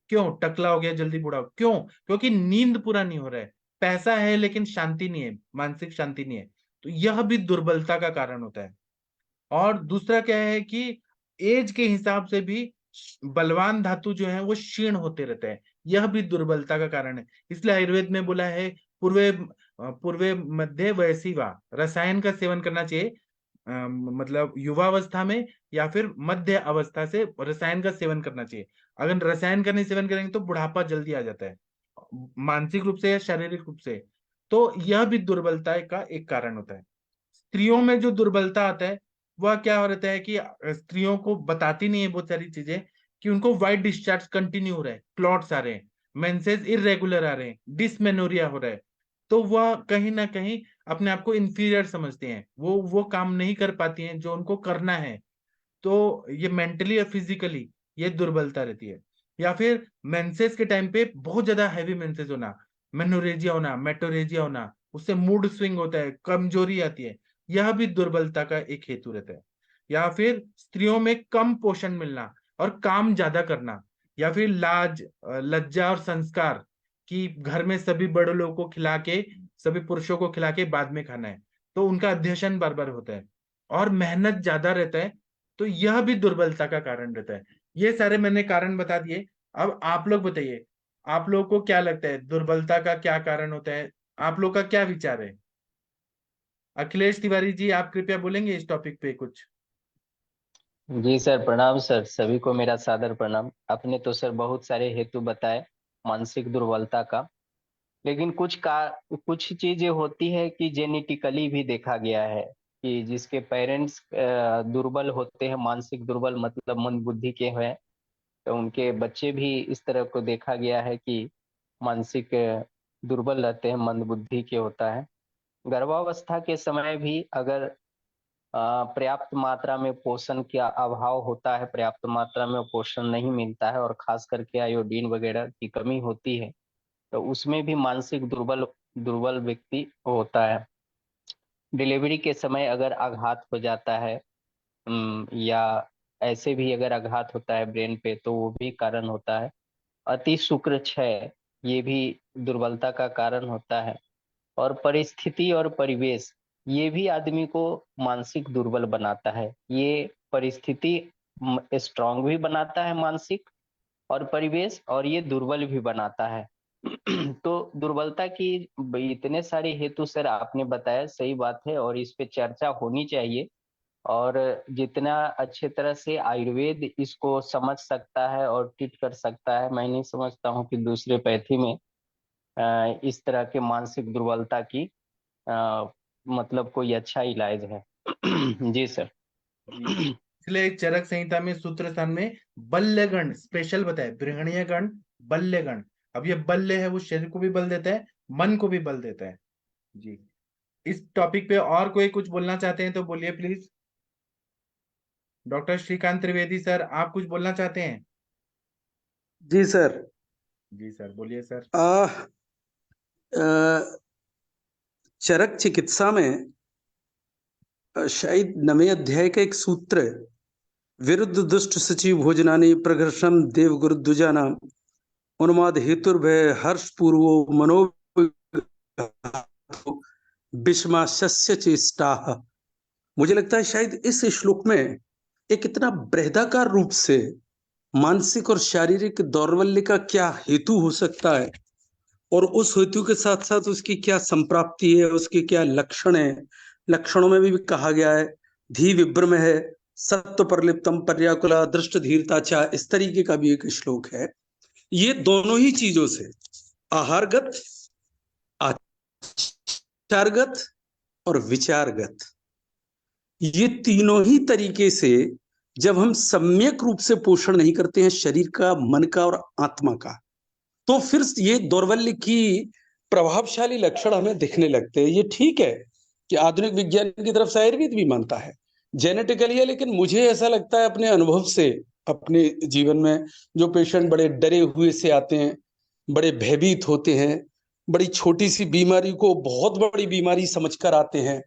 क्यों? टकला हो गया, जल्दी बूढ़ा हो, क्यों? क्योंकि नींद पूरा नहीं हो रहा है। पैसा है लेकिन शांति नहीं है, मानसिक शांति नहीं है। तो यह भी दुर्बलता का कारण होता है। और दूसरा क्या है कि एज के हिसाब से भी बलवान धातु जो है वो क्षीण होते रहते हैं, यह भी दुर्बलता का कारण है। इसलिए आयुर्वेद में बोला है पूर्वे पूर्वे मध्य वयसी वा, रसायन का सेवन करना चाहिए, मतलब युवावस्था में या फिर मध्य अवस्था से रसायन का सेवन करना चाहिए। अगर रसायन का नहीं सेवन करेंगे तो बुढ़ापा जल्दी आ जाता है, मानसिक रूप से या शारीरिक रूप से। तो यह भी दुर्बलता का एक कारण होता है। स्त्रियों में जो दुर्बलता आता है वह क्या हो रहता है कि स्त्रियों को बताती नहीं है बहुत सारी चीजें, कि उनको वाइट डिस्चार्ज कंटिन्यू हो रहा है, क्लॉट्स आ रहे हैं, मेंसेस इरेगुलर आ रहे हैं, डिसमेनोरिया हो रहा है। तो वह कहीं ना कहीं अपने आप को इंफीरियर समझते हैं, वो काम नहीं कर पाती हैं जो उनको करना है। तो ये मेंटली या फिजिकली ये दुर्बलता रहती है। या फिर मेंसेस के टाइम पे बहुत ज्यादा हैवी मेंसेस होना, मेनोरेजिया होना, मेटोरेजिया होना, उससे मूड स्विंग होता है, कमजोरी आती है, यह भी दुर्बलता का एक हेतु रहता है। या फिर स्त्रियों में कम पोषण मिलना और काम ज्यादा करना, या फिर लाज, लज्जा और संस्कार, कि घर में सभी बड़े लोगों को खिला के, सभी पुरुषों को खिला के बाद में खाना है, तो उनका अध्यशन बार बार होता है, और मेहनत ज्यादा रहता है। तो यह भी दुर्बलता का कारण रहता है। ये सारे मैंने कारण बता दिए। अब आप लोग बताइए, आप लोग को क्या लगता है दुर्बलता का क्या कारण होता है? आप लोग का क्या विचार है? अखिलेश तिवारी जी, आप कृपया बोलेंगे इस टॉपिक पे कुछ। जी सर, प्रणाम सर, सभी को मेरा सादर प्रणाम। आपने तो सर बहुत सारे हेतु बताए मानसिक दुर्बलता का, लेकिन कुछ चीजें होती है कि जेनेटिकली भी देखा गया है कि जिसके पेरेंट्स दुर्बल होते हैं, मानसिक दुर्बल मतलब मंद बुद्धि के हैं, तो उनके बच्चे भी इस तरह को देखा गया है कि मानसिक दुर्बल रहते हैं, मंद बुद्धि के होता है। गर्भावस्था के समय भी अगर पर्याप्त मात्रा में पोषण का अभाव होता है, पर्याप्त मात्रा में पोषण नहीं मिलता है और खास करके आयोडीन वगैरह की कमी होती है, तो उसमें भी मानसिक दुर्बल दुर्बल व्यक्ति होता है। डिलीवरी के समय अगर आघात हो जाता है, या ऐसे भी अगर आघात होता है ब्रेन पे, तो वो भी कारण होता है। अति शुक्र क्षय, ये भी दुर्बलता का कारण होता है। और परिस्थिति और परिवेश, ये भी आदमी को मानसिक दुर्बल बनाता है। ये परिस्थिति स्ट्रांग भी बनाता है मानसिक और परिवेश, और ये दुर्बल भी बनाता है। तो दुर्बलता की इतने सारे हेतु सर आपने बताया, सही बात है, और इस पे चर्चा होनी चाहिए। और जितना अच्छे तरह से आयुर्वेद इसको समझ सकता है और ट्रीट कर सकता है, मैं नहीं समझता हूँ कि दूसरे पैथी में इस तरह के मानसिक दुर्बलता की मतलब कोई अच्छा इलाज है। जी सर। जी, इसलिए चरक संहिता में सूत्र स्थान में बल्यगण स्पेशल बताए, बृहणीय गण, बल्यगण। अब ये बल्य है, वो शरीर को भी बल देता है, मन को भी बल देता है। जी, इस टॉपिक पे और कोई कुछ बोलना चाहते हैं तो बोलिए please. Doctor Shrikant Trivedi sir, आप कुछ बोलना चाहते हैं? जी सर। जी सर, बोलिए सर। आ, चरक चिकित्सा में शायद 9वें अध्याय का एक सूत्र है, विरुद्ध दुष्ट सचिव भोजनानि प्रघर्षम देव गुरु दुजाना उन्माद हेतुर्भय हर्ष पूर्वो मनो विषमाशस्य चेष्टा। मुझे लगता है शायद इस श्लोक में एक इतना बृहदाकार रूप से मानसिक और शारीरिक दौर्बल्य का क्या हेतु हो सकता है, और उस हेतु के साथ साथ उसकी क्या संप्राप्ति है, उसके क्या लक्षण है। लक्षणों में भी कहा गया है धी विभ्रम है, सत्व परलिप्तम पर्याकुला दृष्ट धीरता चा, इस तरीके का भी एक श्लोक है। ये दोनों ही चीजों से, आहारगत, आचारगत और विचारगत, ये तीनों ही तरीके से जब हम सम्यक रूप से पोषण नहीं करते हैं शरीर का, मन का और आत्मा का, तो फिर ये दौर्बल्य की प्रभावशाली लक्षण हमें दिखने लगते हैं। ये ठीक है कि आधुनिक विज्ञान की तरफ से आयुर्वेद भी मानता है जेनेटिकली है, लेकिन मुझे ऐसा लगता है अपने अनुभव से, अपने जीवन में जो पेशेंट बड़े डरे हुए से आते हैं, बड़े भयभीत होते हैं, बड़ी छोटी सी बीमारी को बहुत बड़ी बीमारी समझकर आते हैं,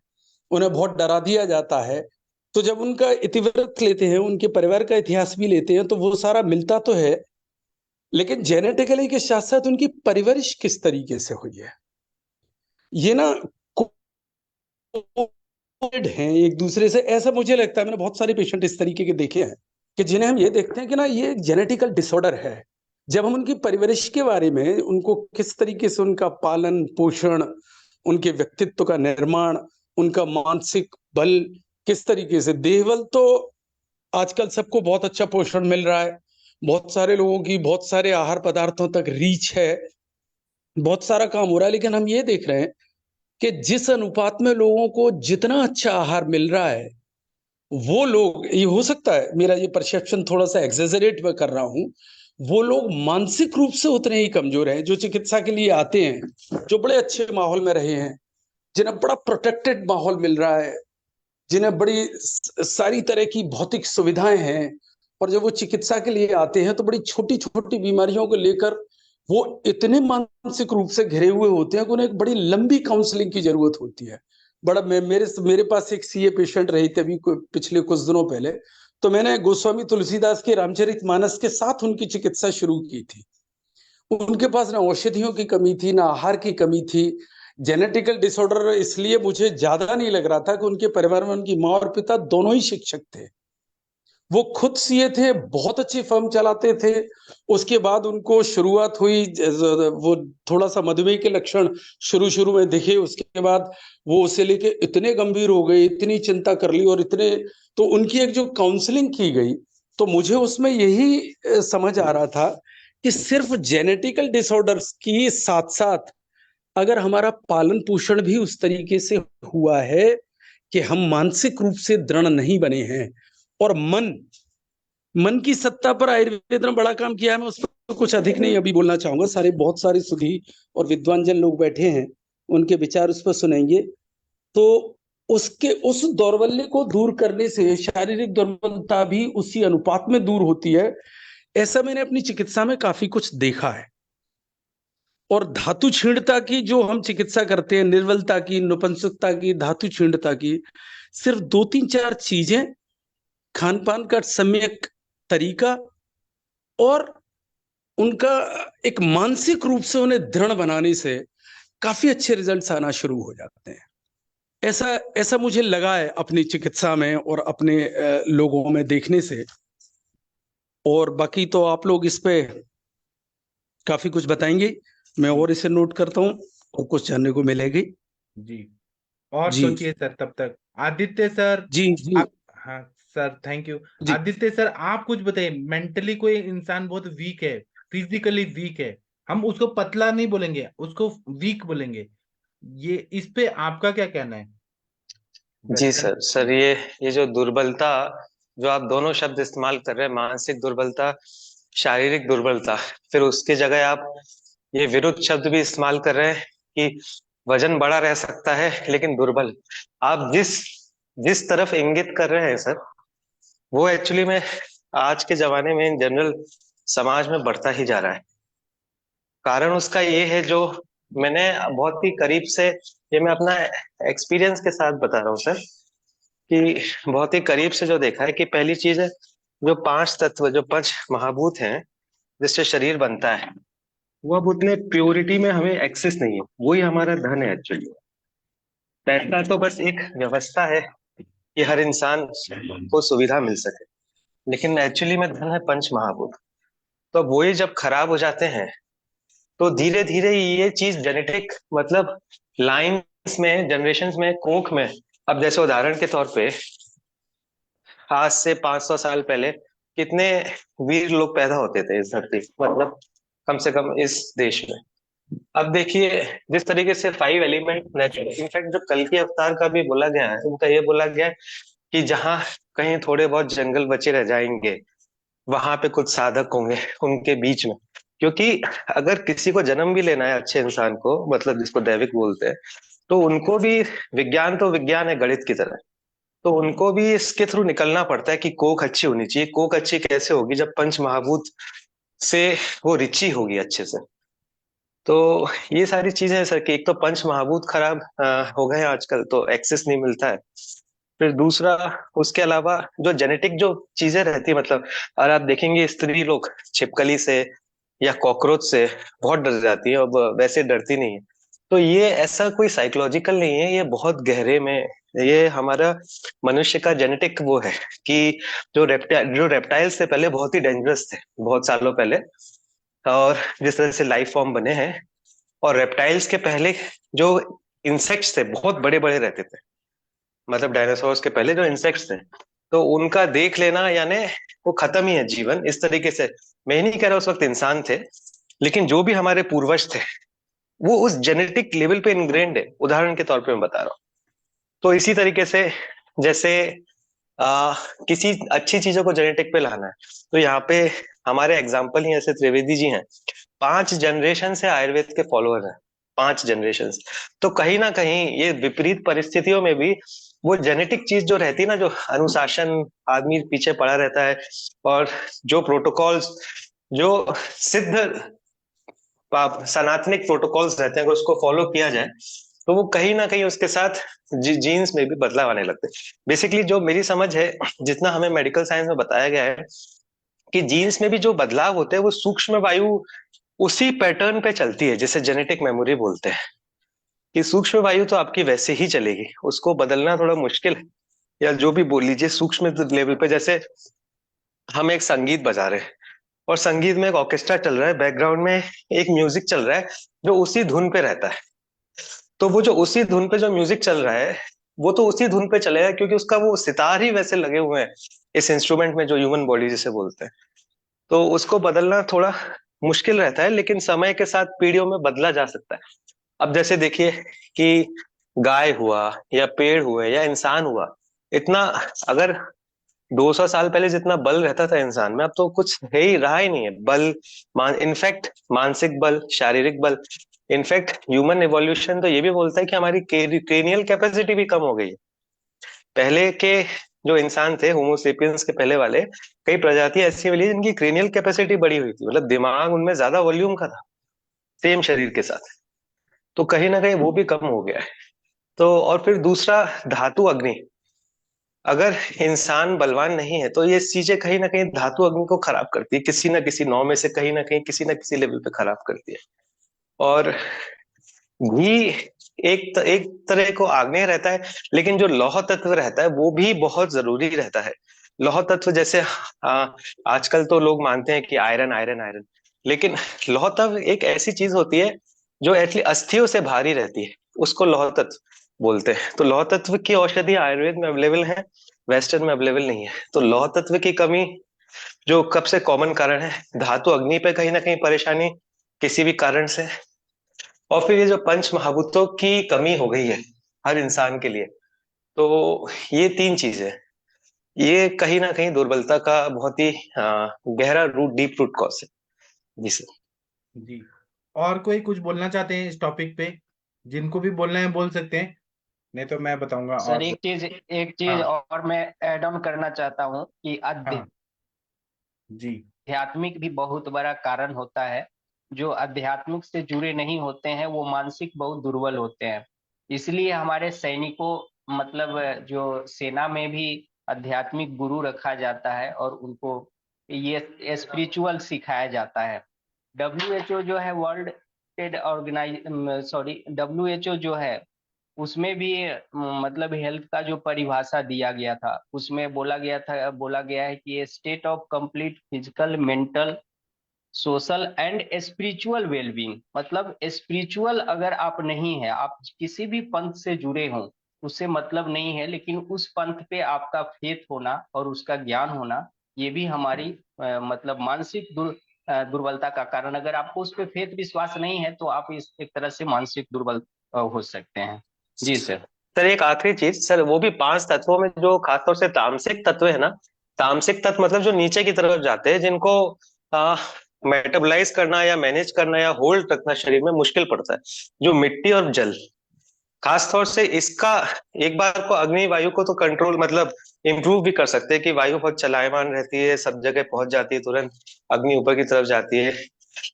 उन्हें बहुत डरा दिया जाता है, तो जब उनका इतिवृत्त लेते हैं, उनके परिवार का इतिहास भी लेते हैं, तो वो सारा मिलता तो है, लेकिन जेनेटिकली के साथ साथ उनकी परवरिश किस तरीके से हुई है, ये ना हैं एक दूसरे से। ऐसा मुझे लगता है, मैंने बहुत सारे पेशेंट इस तरीके के देखे हैं कि जिन्हें हम ये देखते हैं कि ना ये जेनेटिकल डिसऑर्डर है। जब हम उनकी परवरिश के बारे में, उनको किस तरीके से उनका पालन पोषण, उनके व्यक्तित्व का निर्माण, उनका मानसिक बल किस तरीके से, देहबल तो आजकल सबको बहुत अच्छा पोषण मिल रहा है, बहुत सारे लोगों की बहुत सारे आहार पदार्थों तक रीच है, बहुत सारा काम हो रहा है, लेकिन हम ये देख रहे हैं कि जिस अनुपात में लोगों को जितना अच्छा आहार मिल रहा है, वो लोग, ये हो सकता है मेरा ये परसेप्शन थोड़ा सा एक्सेजरेट में कर रहा हूं, वो लोग मानसिक रूप से उतने ही कमजोर हैं जो चिकित्सा के लिए आते हैं, जो बड़े अच्छे माहौल में रहे हैं, जिन्हें बड़ा प्रोटेक्टेड माहौल मिल रहा है, जिन्हें बड़ी सारी तरह की भौतिक सुविधाएं हैं, और जब वो चिकित्सा के लिए आते हैं तो बड़ी छोटी छोटी बीमारियों को लेकर वो इतने मानसिक रूप से घिरे हुए होते हैं कि उन्हें एक बड़ी लंबी काउंसलिंग की जरूरत होती है। बड़ा मेरे पास एक सीए पेशेंट रही थी अभी पिछले कुछ दिनों पहले, तो मैंने गोस्वामी तुलसीदास के रामचरितमानस के साथ उनकी चिकित्सा शुरू की थी। उनके पास ना औषधियों की कमी थी, ना आहार की कमी थी। जेनेटिकल डिसऑर्डर इसलिए मुझे ज्यादा नहीं लग रहा था कि उनके परिवार में उनकी माँ और पिता दोनों ही शिक्षक थे, वो खुद सीए थे, बहुत अच्छी फर्म चलाते थे। उसके बाद उनको शुरुआत हुई, वो थोड़ा सा मधुमेह के लक्षण शुरू शुरू में दिखे, उसके बाद वो उसे लेके इतने गंभीर हो गए, इतनी चिंता कर ली, और इतने, तो उनकी एक जो काउंसलिंग की गई, तो मुझे उसमें यही समझ आ रहा था कि सिर्फ जेनेटिकल डिसऑर्डर्स की साथ साथ अगर हमारा पालन पोषण भी उस तरीके से हुआ है कि हम मानसिक रूप से दृढ़ नहीं बने हैं, और मन की सत्ता पर आयुर्वेद ने बड़ा काम किया है। मैं उस पर कुछ अधिक नहीं अभी बोलना चाहूंगा, बहुत सारे सुधी और विद्वान जन लोग बैठे हैं, उनके विचार उस पर सुनेंगे। तो उसके उस दौर्बल्य को दूर करने से शारीरिक दुर्बलता भी उसी अनुपात में दूर होती है। ऐसा मैंने अपनी चिकित्सा में काफी कुछ देखा है। और धातु छीणता की जो हम चिकित्सा करते हैं, निर्बलता की, नपुंसकता की, धातु छीणता की, सिर्फ 2-3-4 चीजें, खान पान का सम्यक तरीका और उनका एक मानसिक रूप से उन्हें दृढ़ बनाने से काफी अच्छे रिजल्ट्स आना शुरू हो जाते हैं। ऐसा ऐसा मुझे लगा है अपनी चिकित्सा में और अपने लोगों में देखने से। और बाकी तो आप लोग इस पे काफी कुछ बताएंगे, मैं जी और इसे नोट करता हूँ और कुछ जानने को मिलेगी। जी। और जी सोचिए सर, तब तक आदित्य सर, जी जी आप। हाँ सर, थैंक यू। जी। आदित्य सर, आप कुछ बताइए। मेंटली कोई इंसान बहुत वीक है, फिजिकली वीक है, हम उसको पतला नहीं बोलेंगे, उसको वीक बोलेंगे। ये इस पे आपका क्या कहना है? जी वेस्टर्न। सर, ये जो दुर्बलता, जो आप दोनों शब्द इस्तेमाल कर रहे हैं, मानसिक दुर्बलता, शारीरिक दुर्बलता, फिर उसकी जगह आप ये विरुद्ध शब्द भी इस्तेमाल कर रहे हैं कि वजन बड़ा रह सकता है लेकिन दुर्बल। आप जिस जिस तरफ इंगित कर रहे हैं सर, वो एक्चुअली में आज के जमाने में इन जनरल समाज में बढ़ता ही जा रहा है। कारण उसका ये है, जो मैंने बहुत ही करीब से, ये मैं अपना एक्सपीरियंस के साथ बता रहा हूँ सर, कि बहुत ही करीब से जो देखा है कि पहली चीज है, जो पांच तत्व, जो पंच महाभूत हैं जिससे शरीर बनता है, वो अब उतने प्योरिटी में हमें एक्सेस नहीं है। वही हमारा धन है एक्चुअली। पैसा तो बस एक व्यवस्था है कि हर इंसान को सुविधा मिल सके, लेकिन एक्चुअली में धन है पंच महाभूत। तो वही जब खराब हो जाते हैं, तो धीरे धीरे ये चीज जेनेटिक, मतलब लाइंस में, जनरेशन्स में, कोख में। अब जैसे उदाहरण के तौर पे, आज से 500 साल पहले कितने वीर लोग पैदा होते थे इस धरती, मतलब कम से कम इस देश में। अब देखिए, जिस तरीके से 5 एलिमेंट नेचुरल, इनफैक्ट जो कल के अवतार का भी बोला गया है, उनका ये बोला गया है कि जहाँ कहीं थोड़े बहुत जंगल बचे रह जाएंगे, वहां पे कुछ साधक होंगे उनके बीच में। क्योंकि अगर किसी को जन्म भी लेना है, अच्छे इंसान को, मतलब जिसको दैविक बोलते हैं, तो उनको भी, विज्ञान तो विज्ञान है गणित की तरह, तो उनको भी इसके थ्रू निकलना पड़ता है कि कोख अच्छी होनी चाहिए। कोख अच्छी कैसे होगी? जब पंच महाभूत से वो रिची होगी अच्छे से। तो ये सारी चीजें हैं सर, कि एक तो पंच महाभूत खराब हो गए हैं आजकल, तो एक्सेस नहीं मिलता है। फिर दूसरा, उसके अलावा जो जेनेटिक जो चीजें रहती है, मतलब और आप देखेंगे स्त्री लोग छिपकली से या कॉकरोच से बहुत डर जाती है, अब वैसे डरती नहीं है। तो ये ऐसा कोई साइकोलॉजिकल नहीं है, ये बहुत गहरे में, ये हमारा मनुष्य का जेनेटिक वो है कि जो रेप्टाइल से पहले बहुत ही डेंजरस थे बहुत सालों पहले, और जिस तरह से लाइफ फॉर्म बने हैं, और रेप्टाइल्स के पहले जो इंसेक्ट्स थे बहुत बड़े बड़े रहते थे, मतलब डायनासोर्स के पहले जो इंसेक्ट्स थे, तो उनका देख लेना यानी वो खत्म ही है जीवन इस तरीके से। मैं ही नहीं कह रहा उस वक्त इंसान थे, लेकिन जो भी हमारे पूर्वज थे, वो उस जेनेटिक लेवल पे इनग्रेन्ड है। उदाहरण के तौर पे मैं बता रहा हूँ। तो इसी तरीके से, जैसे आ, किसी अच्छी चीजों को जेनेटिक पे लाना है, तो यहाँ पे हमारे एग्जाम्पल ही ऐसे त्रिवेदी जी हैं, 5 जनरेशन से आयुर्वेद के फॉलोअर हैं, 5 जनरेशन। तो कहीं ना कहीं ये विपरीत परिस्थितियों में भी वो जेनेटिक चीज जो रहती है ना, जो अनुशासन, आदमी पीछे पड़ा रहता है, और जो प्रोटोकॉल्स, जो सिद्ध सनातनिक प्रोटोकॉल्स रहते हैं, अगर उसको फॉलो किया जाए, तो वो कहीं ना कहीं उसके साथ जीन्स में भी बदलाव आने लगते हैं। बेसिकली जो मेरी समझ है, जितना हमें मेडिकल साइंस में बताया गया है, कि जीन्स में भी जो बदलाव होते हैं वो सूक्ष्म वायु उसी पैटर्न पे चलती है, जिसे जेनेटिक मेमोरी बोलते हैं। कि सूक्ष्म वायु तो आपकी वैसे ही चलेगी, उसको बदलना थोड़ा मुश्किल है, या जो भी बोल लीजिए सूक्ष्म लेवल पे। जैसे हम एक संगीत बजा रहे हैं, और संगीत में एक ऑर्केस्ट्रा चल रहा है, बैकग्राउंड में एक म्यूजिक चल रहा है जो उसी धुन पे रहता है। तो वो जो उसी धुन पे जो म्यूजिक चल रहा है, वो तो उसी धुन पे चलेगा, क्योंकि उसका वो सितार ही वैसे लगे हुए हैं इस इंस्ट्रूमेंट में, जो ह्यूमन बॉडी जिसे बोलते हैं। तो उसको बदलना थोड़ा मुश्किल रहता है, लेकिन समय के साथ पीढ़ियों में बदला जा सकता है। अब जैसे देखिए कि गाय हुआ, या पेड़ हुए, या इंसान हुआ, इतना, अगर 200 साल पहले जितना बल रहता था इंसान में, अब तो कुछ है ही, रहा ही नहीं है बल। इनफैक्ट मानसिक बल, शारीरिक बल, इनफैक्ट ह्यूमन एवोल्यूशन तो ये भी बोलता है कि हमारी क्रेनियल कैपेसिटी भी कम हो गई है। पहले के जो इंसान थे, होमोसेपियंस के पहले वाले, कई प्रजातियां ऐसी मिली जिनकी क्रेनियल कैपेसिटी बढ़ी हुई थी, मतलब दिमाग उनमें ज्यादा वॉल्यूम का था, सेम शरीर के साथ। तो कहीं ना कहीं वो भी कम हो गया है। तो और फिर दूसरा, धातु अग्नि, अगर इंसान बलवान नहीं है, तो ये चीजें कहीं ना कहीं धातु अग्नि को खराब करती है, किसी ना किसी नौ में से कहीं ना कहीं, किसी ना किसी लेवल पे खराब करती है। और घी एक तरह को आग्नेय रहता है, लेकिन जो लौह तत्व रहता है वो भी बहुत जरूरी रहता है। लौह तत्व जैसे आजकल तो लोग मानते हैं कि आयरन आयरन आयरन, लेकिन लौह तत्व एक ऐसी चीज होती है जो एटलीस्ट अस्थियों से भारी रहती है, उसको लौह तत्व बोलते हैं। तो लौह तत्व की औषधि आयुर्वेद में अवेलेबल है, वेस्टर्न में अवेलेबल नहीं है। तो लौह तत्व की कमी जो कब से कॉमन कारण है, धातु अग्नि पे कहीं ना कहीं परेशानी किसी भी कारण से, और फिर ये जो पंच महाभूतों की कमी हो गई है हर इंसान के लिए। तो ये तीन चीजें, ये कहीं ना कहीं दुर्बलता का बहुत ही गहरा रूट, डीप रूट कॉज है। जी सर। जी, और कोई कुछ बोलना चाहते हैं इस टॉपिक पे? जिनको भी बोलना है बोल सकते हैं, नहीं तो मैं बताऊंगा। सर और एक चीज हाँ और मैं ऐड ऑन करना चाहता हूँ कि हाँ जी आध्यात्मिक भी बहुत बड़ा कारण होता है। जो आध्यात्मिक से जुड़े नहीं होते हैं वो मानसिक बहुत दुर्बल होते हैं। इसलिए हमारे सैनिकों, मतलब जो सेना में भी आध्यात्मिक गुरु रखा जाता है और उनको ये स्पिरिचुअल सिखाया जाता है। डब्ल्यूएचओ जो है, world trade organise sorry WHO जो है, उसमें भी मतलब हेल्थ का जो परिभाषा दिया गया था उसमें बोला गया है कि ये state of complete physical, mental, social and spiritual wellbeing. मतलब स्पिरिचुअल अगर आप नहीं है, आप किसी भी पंथ से जुड़े हों, उससे मतलब नहीं है, लेकिन उस पंथ पे आपका फेथ होना और उसका ज्ञान होना, ये भी हमारी मतलब मानसिक दुर्बलता का कारण। अगर आपको उस पर फेथ विश्वास नहीं है तो आप इस एक तरह से मानसिक दुर्बल हो सकते हैं। जी सर। सर एक आखिरी चीज सर, वो भी पांच तत्वों में जो खासतौर से तामसिक तत्व है ना, तामसिक तत्व मतलब जो नीचे की तरफ जाते हैं, जिनको मेटाबोलाइज करना या मैनेज करना या होल्ड रखना शरीर में मुश्किल पड़ता है, जो मिट्टी और जल, खास तौर से इसका, एक बार को अग्नि वायु को तो कंट्रोल मतलब इंप्रूव भी कर सकते हैं कि वायु बहुत चलायमान रहती है, सब जगह पहुंच जाती है तुरंत, अग्नि ऊपर की तरफ जाती है।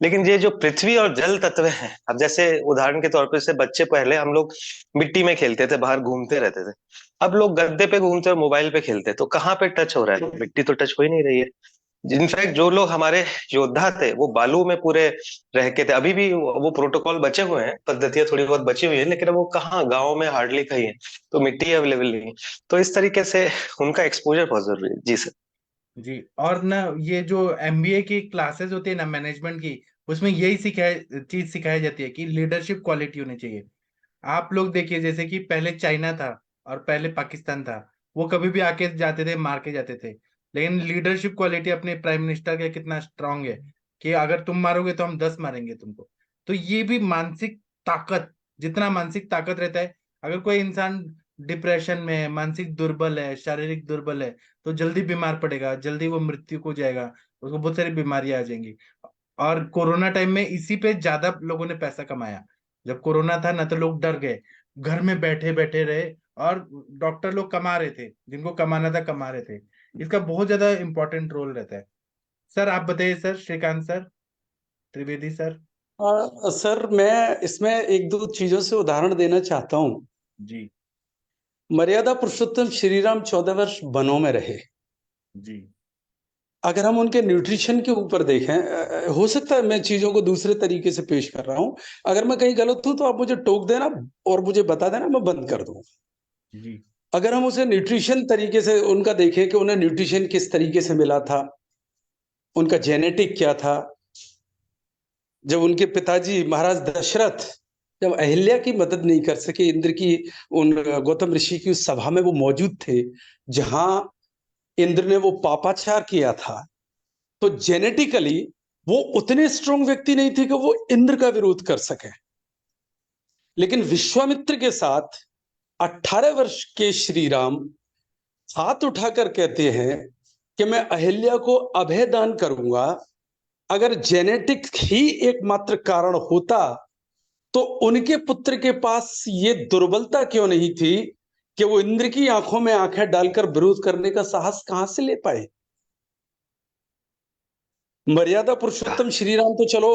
लेकिन ये जो पृथ्वी और जल तत्व हैं, अब जैसे उदाहरण के तौर पर, जैसे बच्चे पहले हम लोग मिट्टी में खेलते थे, बाहर घूमते रहते थे, अब लोग गद्दे पे घूमते और मोबाइल पे खेलते, तो कहाँ पे टच हो रहा है? मिट्टी तो टच हो ही नहीं रही है। इनफैक्ट जो लोग हमारे योद्धा थे वो बालू में पूरे रह के थे, अभी भी वो प्रोटोकॉल बचे हुए हैं, पद्धतियां थोड़ी बहुत बची हुई है, लेकिन अब वो कहाँ, गाँव में हार्डली कहीं है, तो मिट्टी अवेलेबल नहीं है। तो इस तरीके से उनका एक्सपोजर बहुत जरूरी है। जी सर। जी। और ना ये जो एमबीए की क्लासेस होती है ना मैनेजमेंट की, उसमें यही सिखाई जाती है कि लीडरशिप क्वालिटी होनी चाहिए। आप लोग देखिए, जैसे कि पहले चाइना था और पहले पाकिस्तान था, वो कभी भी आके जाते थे, मार के जाते थे। लेकिन लीडरशिप क्वालिटी अपने प्राइम मिनिस्टर का कितना स्ट्रांग है कि अगर तुम मारोगे तो हम 10 मारेंगे तुमको। तो ये भी मानसिक ताकत, जितना मानसिक ताकत रहता है, अगर कोई इंसान डिप्रेशन में है, मानसिक दुर्बल है, शारीरिक दुर्बल है, तो जल्दी बीमार पड़ेगा, जल्दी वो मृत्यु को जाएगा, उसको बहुत सारी बीमारियां आ जाएंगी। और कोरोना टाइम में इसी पे ज्यादा लोगों ने पैसा कमाया। जब कोरोना था ना, तो लोग डर गए, घर में बैठे बैठे रहे, और डॉक्टर लोग कमा रहे थे, जिनको कमाना था कमा रहे थे। इसका बहुत ज्यादा इंपॉर्टेंट रोल रहता है। सर आप बताइए sir, Shrikant sir, Trivedi sir. Sir मैं इसमें एक दो चीजों से उदाहरण देना चाहता हूँ। जी मर्यादा पुरुषोत्तम श्री राम 14 वर्ष वनों में रहे। जी अगर हम उनके न्यूट्रिशन के ऊपर देखें, हो सकता है मैं चीजों को दूसरे तरीके से पेश कर रहा हूं, अगर मैं कहीं गलत हूं तो आप मुझे टोक देना और मुझे बता देना, मैं बंद कर दूं। जी अगर हम उसे न्यूट्रिशन तरीके से उनका देखें कि उन्हें न्यूट्रिशन किस तरीके से मिला था, उनका जेनेटिक क्या था। जब उनके पिताजी महाराज दशरथ जब अहिल्या की मदद नहीं कर सके, इंद्र की उन गौतम ऋषि की उस सभा में वो मौजूद थे जहां इंद्र ने वो पापाचार किया था, तो जेनेटिकली वो उतने स्ट्रांग व्यक्ति नहीं थे कि वो इंद्र का विरोध कर सके। लेकिन विश्वामित्र के साथ 18 वर्ष के श्री राम हाथ उठाकर कहते हैं कि मैं अहिल्या को अभय दान करूंगा। अगर जेनेटिक ही एकमात्र कारण होता तो उनके पुत्र के पास ये दुर्बलता क्यों नहीं थी कि वो इंद्र की आंखों में आंखें डालकर विरोध करने का साहस कहां से ले पाए। मर्यादा पुरुषोत्तम श्री राम तो चलो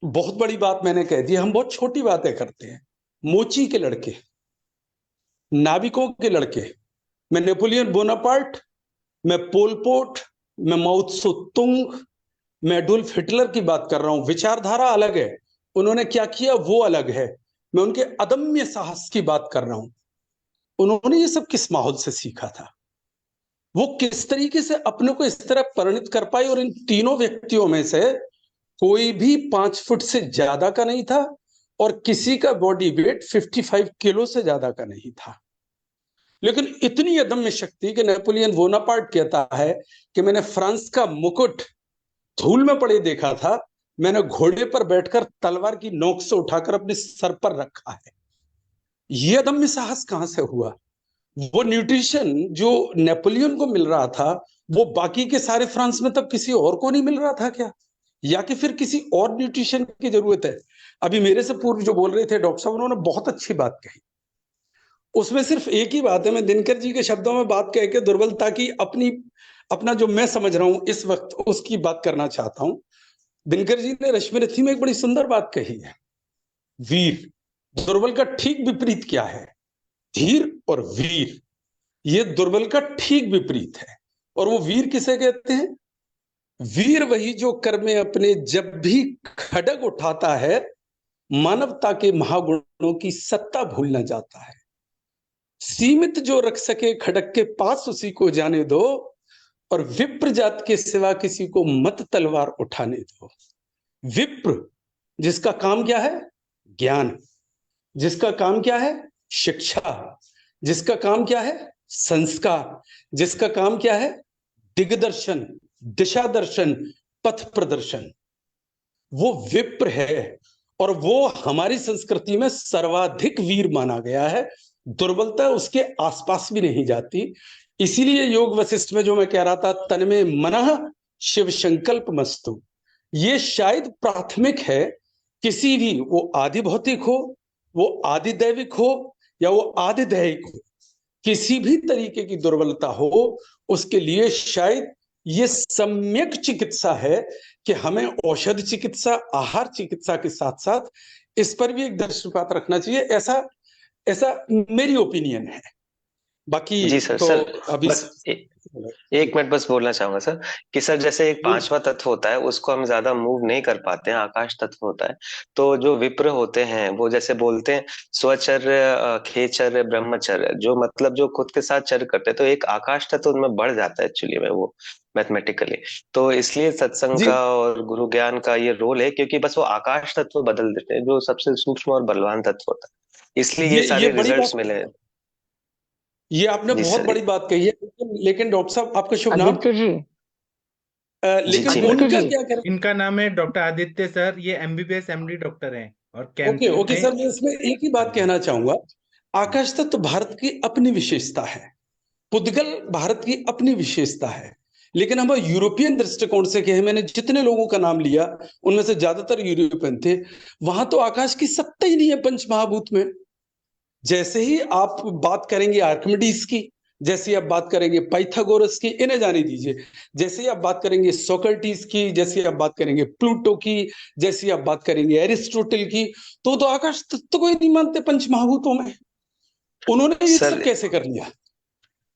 बहुत बड़ी बात मैंने कह दी, हम बहुत छोटी बातें करते हैं। मोची के लड़के, नाविकों के लड़के, मैं नेपोलियन बोनापार्ट, मैं पोलपोट, मैं माओत्सो तुंग, मैं एडोल्फ हिटलर की बात कर रहा हूं। विचारधारा अलग है, उन्होंने क्या किया वो अलग है, मैं उनके अदम्य साहस की बात कर रहा हूं। उन्होंने ये सब किस माहौल से सीखा था, वो किस तरीके से अपने को इस तरह परिणित कर पाए। और इन तीनों व्यक्तियों में से कोई भी 5 फुट से ज्यादा का नहीं था और किसी का बॉडी वेट 55 किलो से ज्यादा का नहीं था। लेकिन इतनी अदम्य शक्ति कि नेपोलियन बोनापार्ट कहता है कि मैंने फ्रांस का मुकुट धूल में पड़े देखा था, मैंने घोड़े पर बैठकर तलवार की नोक से उठाकर अपने सर पर रखा है। यह अदम्य साहस कहां से हुआ? वो न्यूट्रिशन जो नेपोलियन को मिल रहा था वो बाकी के सारे फ्रांस में तब किसी और को नहीं मिल रहा था क्या? या कि फिर किसी और न्यूट्रिशन की जरूरत है? अभी मेरे से पूर्व जो बोल रहे थे डॉक्टर साहब, उन्होंने बहुत अच्छी बात कही। उसमें सिर्फ एक ही बात है, मैं दिनकर जी के शब्दों में बात कह के दुर्बलता की अपना जो मैं समझ रहा हूं इस वक्त उसकी बात करना चाहता हूं। दिनकर जी ने रश्मि रथी में एक बड़ी सुंदर बात कही है, वीर। दुर्बल का ठीक विपरीत क्या है? धीर और वीर, ये दुर्बल का ठीक विपरीत है। और वो वीर किसे कहते हैं? वीर वही जो कर में अपने जब भी खड्ग उठाता है मानवता के महागुणों की सत्ता भूल न जाता है। सीमित जो रख सके खड्ग के पास उसी को जाने दो, और विप्र जात के सिवा किसी को मत तलवार उठाने दो। विप्र जिसका काम क्या है? ज्ञान। जिसका काम क्या है? शिक्षा। जिसका काम क्या है? संस्कार। जिसका काम क्या है? दिग्दर्शन, दिशा दर्शन, पथ प्रदर्शन। वो विप्र है और वो हमारी संस्कृति में सर्वाधिक वीर माना गया है। दुर्बलता उसके आसपास भी नहीं जाती। इसीलिए योग वशिष्ठ में जो मैं कह रहा था, तन में मनः शिव संकल्प मस्तु, ये शायद प्राथमिक है। किसी भी, वो आदि भौतिक हो, वो आदि दैविक हो या वो आदि दैहिक हो, किसी भी तरीके की दुर्बलता हो, उसके लिए शायद ये सम्यक चिकित्सा है कि हमें औषध चिकित्सा, आहार चिकित्सा के साथ साथ इस पर भी एक दृष्टिपात रखना चाहिए। ऐसा ऐसा मेरी ओपिनियन है। बाकी जी सर। तो सर अभी बस एक मिनट बस बोलना चाहूंगा सर कि सर जैसे एक पांचवा तत्व होता है उसको हम ज्यादा मूव नहीं कर पाते हैं, आकाश तत्व होता है। तो जो विप्र होते हैं वो जैसे बोलते हैं स्वचर्य, खेचर्य, ब्रह्मचर्य, जो मतलब जो खुद के साथ चर्य करते हैं, तो एक आकाश तत्व उनमें बढ़ जाता है एक्चुअली में वो मैथमेटिकली। तो इसलिए सत्संग जी का और गुरु ज्ञान का ये रोल है, क्योंकि बस वो आकाश तत्व बदल देते हैं जो सबसे सूक्ष्म और बलवान तत्व होता है, इसलिए ये ये सारे बड़ी रिजल्ट्स बात, मिले हैं। ये आपने जी बहुत सर। बड़ी बात कही है। लेकिन डॉक्टर साहब, आपका शुभ नाम? आदित्य जी। जी लेकिन जी आदित्य उनका जी। क्या करें? इनका नाम है डॉक्टर आदित्य सर, ये एमबीबीएस एमडी डॉक्टर हैं और ओके कैंपू ओके में। सर, मैं इसमें एक ही हाँ बात जी। कहना चाहूंगा। आकाश तत्व भारत की अपनी विशेषता है, पुद्गल भारत की अपनी विशेषता है। लेकिन हम यूरोपियन दृष्टिकोण से कहें, मैंने जितने लोगों का नाम लिया उनमें से ज्यादातर यूरोपियन थे, वहां तो आकाश की सत्ता ही नहीं है पंच महाभूत में। जैसे ही आप बात करेंगे आर्किमिडीज की, जैसे ही आप बात करेंगे पाइथागोरस की, इन्हें जाने दीजिए, जैसे ही आप बात करेंगे सोक्रेटिस की, जैसे ही आप बात करेंगे प्लूटो की, जैसे ही आप बात करेंगे एरिस्टोटल की, तो आकाश तत्व को ही नहीं मानते पंच महाभूतों में। उन्होंने ये सब सर कैसे कर लिया?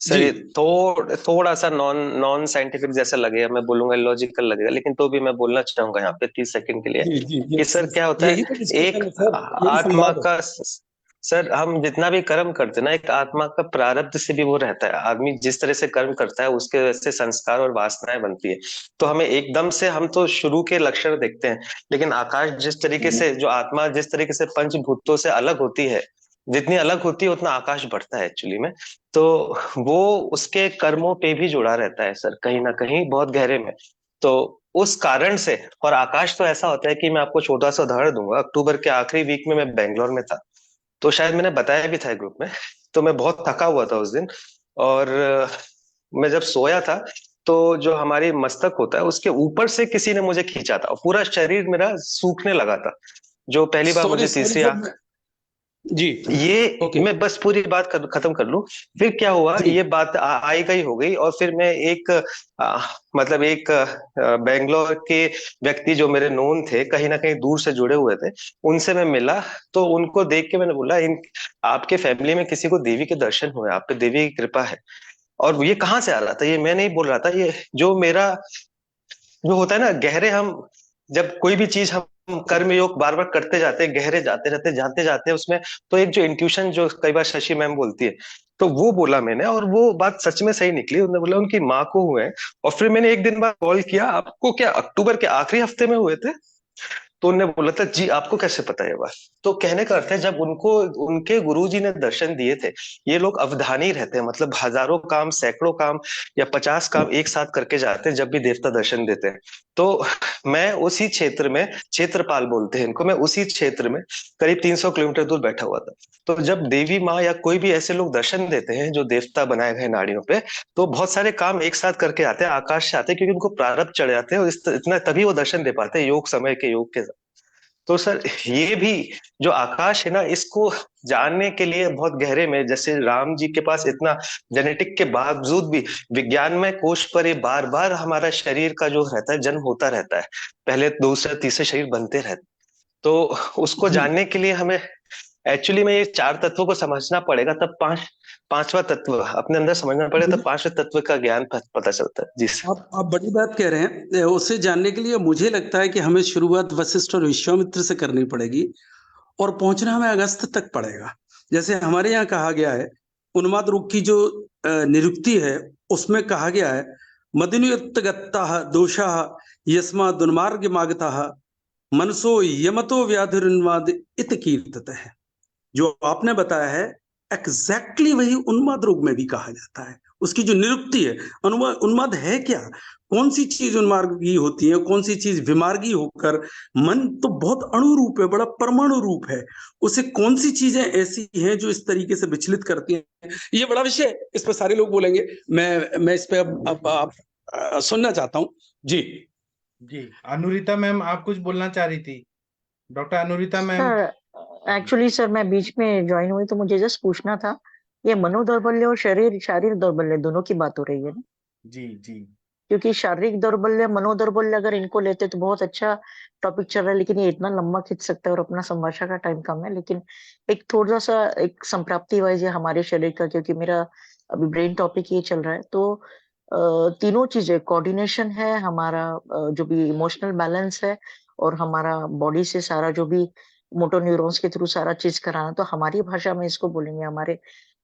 सर जी ये थोड़ा सा नॉन नॉन साइंटिफिक जैसा लगेगा, मैं बोलूंगा लॉजिकल लगेगा, लेकिन तो भी मैं बोलना चाहूंगा यहाँ पे 30 सेकंड के लिए जी जी, कि सर क्या होता यही है, तो डिस्कशन एक है सर, यही आत्मा संवाद है। का सर हम जितना भी कर्म करते हैं ना, एक आत्मा का प्रारब्ध से भी वो रहता है। आदमी जिस तरह से कर्म करता है उसके वजह से संस्कार और वासनाएं बनती है। तो हमें एकदम से, हम तो शुरू के लक्षण देखते हैं, लेकिन आकाश जिस तरीके से, जो आत्मा जिस तरीके से पंचभूतों से अलग होती है, जितनी अलग होती है उतना आकाश बढ़ता है एक्चुअली में। तो वो उसके कर्मों पे भी जुड़ा रहता है सर, कहीं ना कहीं बहुत गहरे में। तो उस कारण से, और आकाश तो ऐसा होता है कि मैं आपको छोटा सा उदाहरण दूंगा। अक्टूबर के आखिरी वीक में मैं बेंगलोर में था, तो शायद मैंने बताया भी था ग्रुप में। तो मैं बहुत थका हुआ था उस दिन, और मैं जब सोया था तो जो हमारी मस्तक होता है उसके ऊपर से किसी ने मुझे खींचा था और पूरा शरीर मेरा सूखने लगा था, जो पहली बार सॉरी मुझे सॉरी तीसरी सर, आंख। जी ये ओके मैं बस पूरी बात खत्म कर लूं। फिर क्या हुआ, जी ये बात आई गई हो गई, और फिर मैं एक आ, मतलब एक बेंगलोर के व्यक्ति जो मेरे नोन थे, कहीं ना कहीं दूर से जुड़े हुए थे, उनसे मैं मिला। तो उनको देख के मैंने बोला, इन आपके फैमिली में किसी को देवी के दर्शन हुए, आप पे देवी की कृपा है? और ये कहाँ से आ रहा था? ये मैं नहीं बोल रहा था, ये जो मेरा जो होता है ना गहरे, हम जब कोई भी चीज हम हम कर्म योग बार बार करते जाते हैं, गहरे जाते जाते उसमें, तो एक जो इंट्यूशन जो कई बार शशि मैम बोलती है, तो वो बोला मैंने, और वो बात सच में सही निकली। उन्होंने बोला उनकी माँ को हुए हैं। और फिर मैंने एक दिन बाद कॉल किया, आपको क्या अक्टूबर के आखिरी हफ्ते में हुए थे? तो उन्होंने बोला था जी, आपको कैसे पता है ये बात? तो कहने का अर्थ है, जब उनको उनके गुरुजी ने दर्शन दिए थे, ये लोग अवधानी रहते हैं, मतलब हजारों काम, सैकड़ों काम या 50 काम एक साथ करके जाते हैं जब भी देवता दर्शन देते हैं। तो मैं उसी क्षेत्र में, क्षेत्रपाल बोलते हैं इनको, मैं उसी क्षेत्र में करीब 300 किलोमीटर दूर बैठा हुआ था। तो जब देवी माँ या कोई भी ऐसे लोग दर्शन देते हैं जो देवता बनाए गए नाड़ियों पे, तो बहुत सारे काम एक साथ करके आते हैं, आकाश से आते हैं, क्योंकि उनको प्रारब्ध चढ़ जाते हैं, और इतना तभी वो दर्शन दे पाते हैं योग समय के योग के। तो सर, ये भी जो आकाश है ना, इसको जानने के लिए बहुत गहरे में, जैसे राम जी के पास इतना जेनेटिक के बावजूद भी विज्ञान में कोश पर ये बार बार हमारा शरीर का जो रहता है जन्म होता रहता है, पहले दूसरे तीसरे शरीर बनते रहते, तो उसको जी जानने के लिए हमें एक्चुअली में ये चार तत्वों को समझना पड़ेगा, तब पांचवा तत्व अपने अंदर समझना पड़ेगा, तब पांचवें तत्व का ज्ञान पता चलता है। जी सर। आप बड़ी बात कह रहे हैं। उसे जानने के लिए मुझे लगता है कि हमें शुरुआत वशिष्ठ और विश्वामित्र से करनी पड़ेगी, और पहुंचना हमें अगस्त तक पड़ेगा। जैसे हमारे यहाँ कहा गया है, उन्माद रोग की जो निरुक्ति है उसमें कहा गया है, मदिनुत्तगत्ताः दोषाः यस्मात् दुर्मार्गमागताः मनसो यमतो व्याधिरुन्माद इत कीर्ततः। जो आपने बताया है एग्जैक्टली वही उन्माद रोग में भी कहा जाता है। उसकी जो निरुक्ति है, उन्माद है क्या, कौन सी चीज उन्मार्गी होती है, कौन सी चीज विमार्गी होकर, मन तो बहुत अणु रूप है, बड़ा परमाणु रूप है, उसे कौन सी चीजें ऐसी हैं जो इस तरीके से विचलित करती हैं। ये बड़ा विषय है, इस पर सारे लोग बोलेंगे। मैं इस पे अब सुनना चाहता हूँ। जी जी, अनुरिता मैम आप कुछ बोलना चाह रही थी? Doctor Anurita ma'am. Sir actually sir मैं बीच में ज्वाइन हुई, तो मुझे जस्ट पूछना था, ये मनोदौर्बल्य और शारीरिक दौर्बल्य दोनों की बात हो रही है ना? जी जी। क्योंकि शारीरिक दौर्बल्य मनोदौर्बल्य अगर इनको लेते तो बहुत अच्छा टॉपिक चल रहा है, लेकिन ये इतना लंबा खींच सकता है और अपना संभाषण का टाइम कम है। लेकिन एक थोड़ा सा एक संप्राप्ति वाइज है हमारे शरीर का, क्योंकि मेरा अभी ब्रेन टॉपिक ये चल रहा है। तो तीनों चीजें कोऑर्डिनेशन है हमारा, जो भी इमोशनल बैलेंस है, और हमारा बॉडी से सारा जो भी मोटो न्यूरॉन्स के थ्रू सारा चीज कराना, तो हमारी भाषा में इसको बोलेंगे, हमारे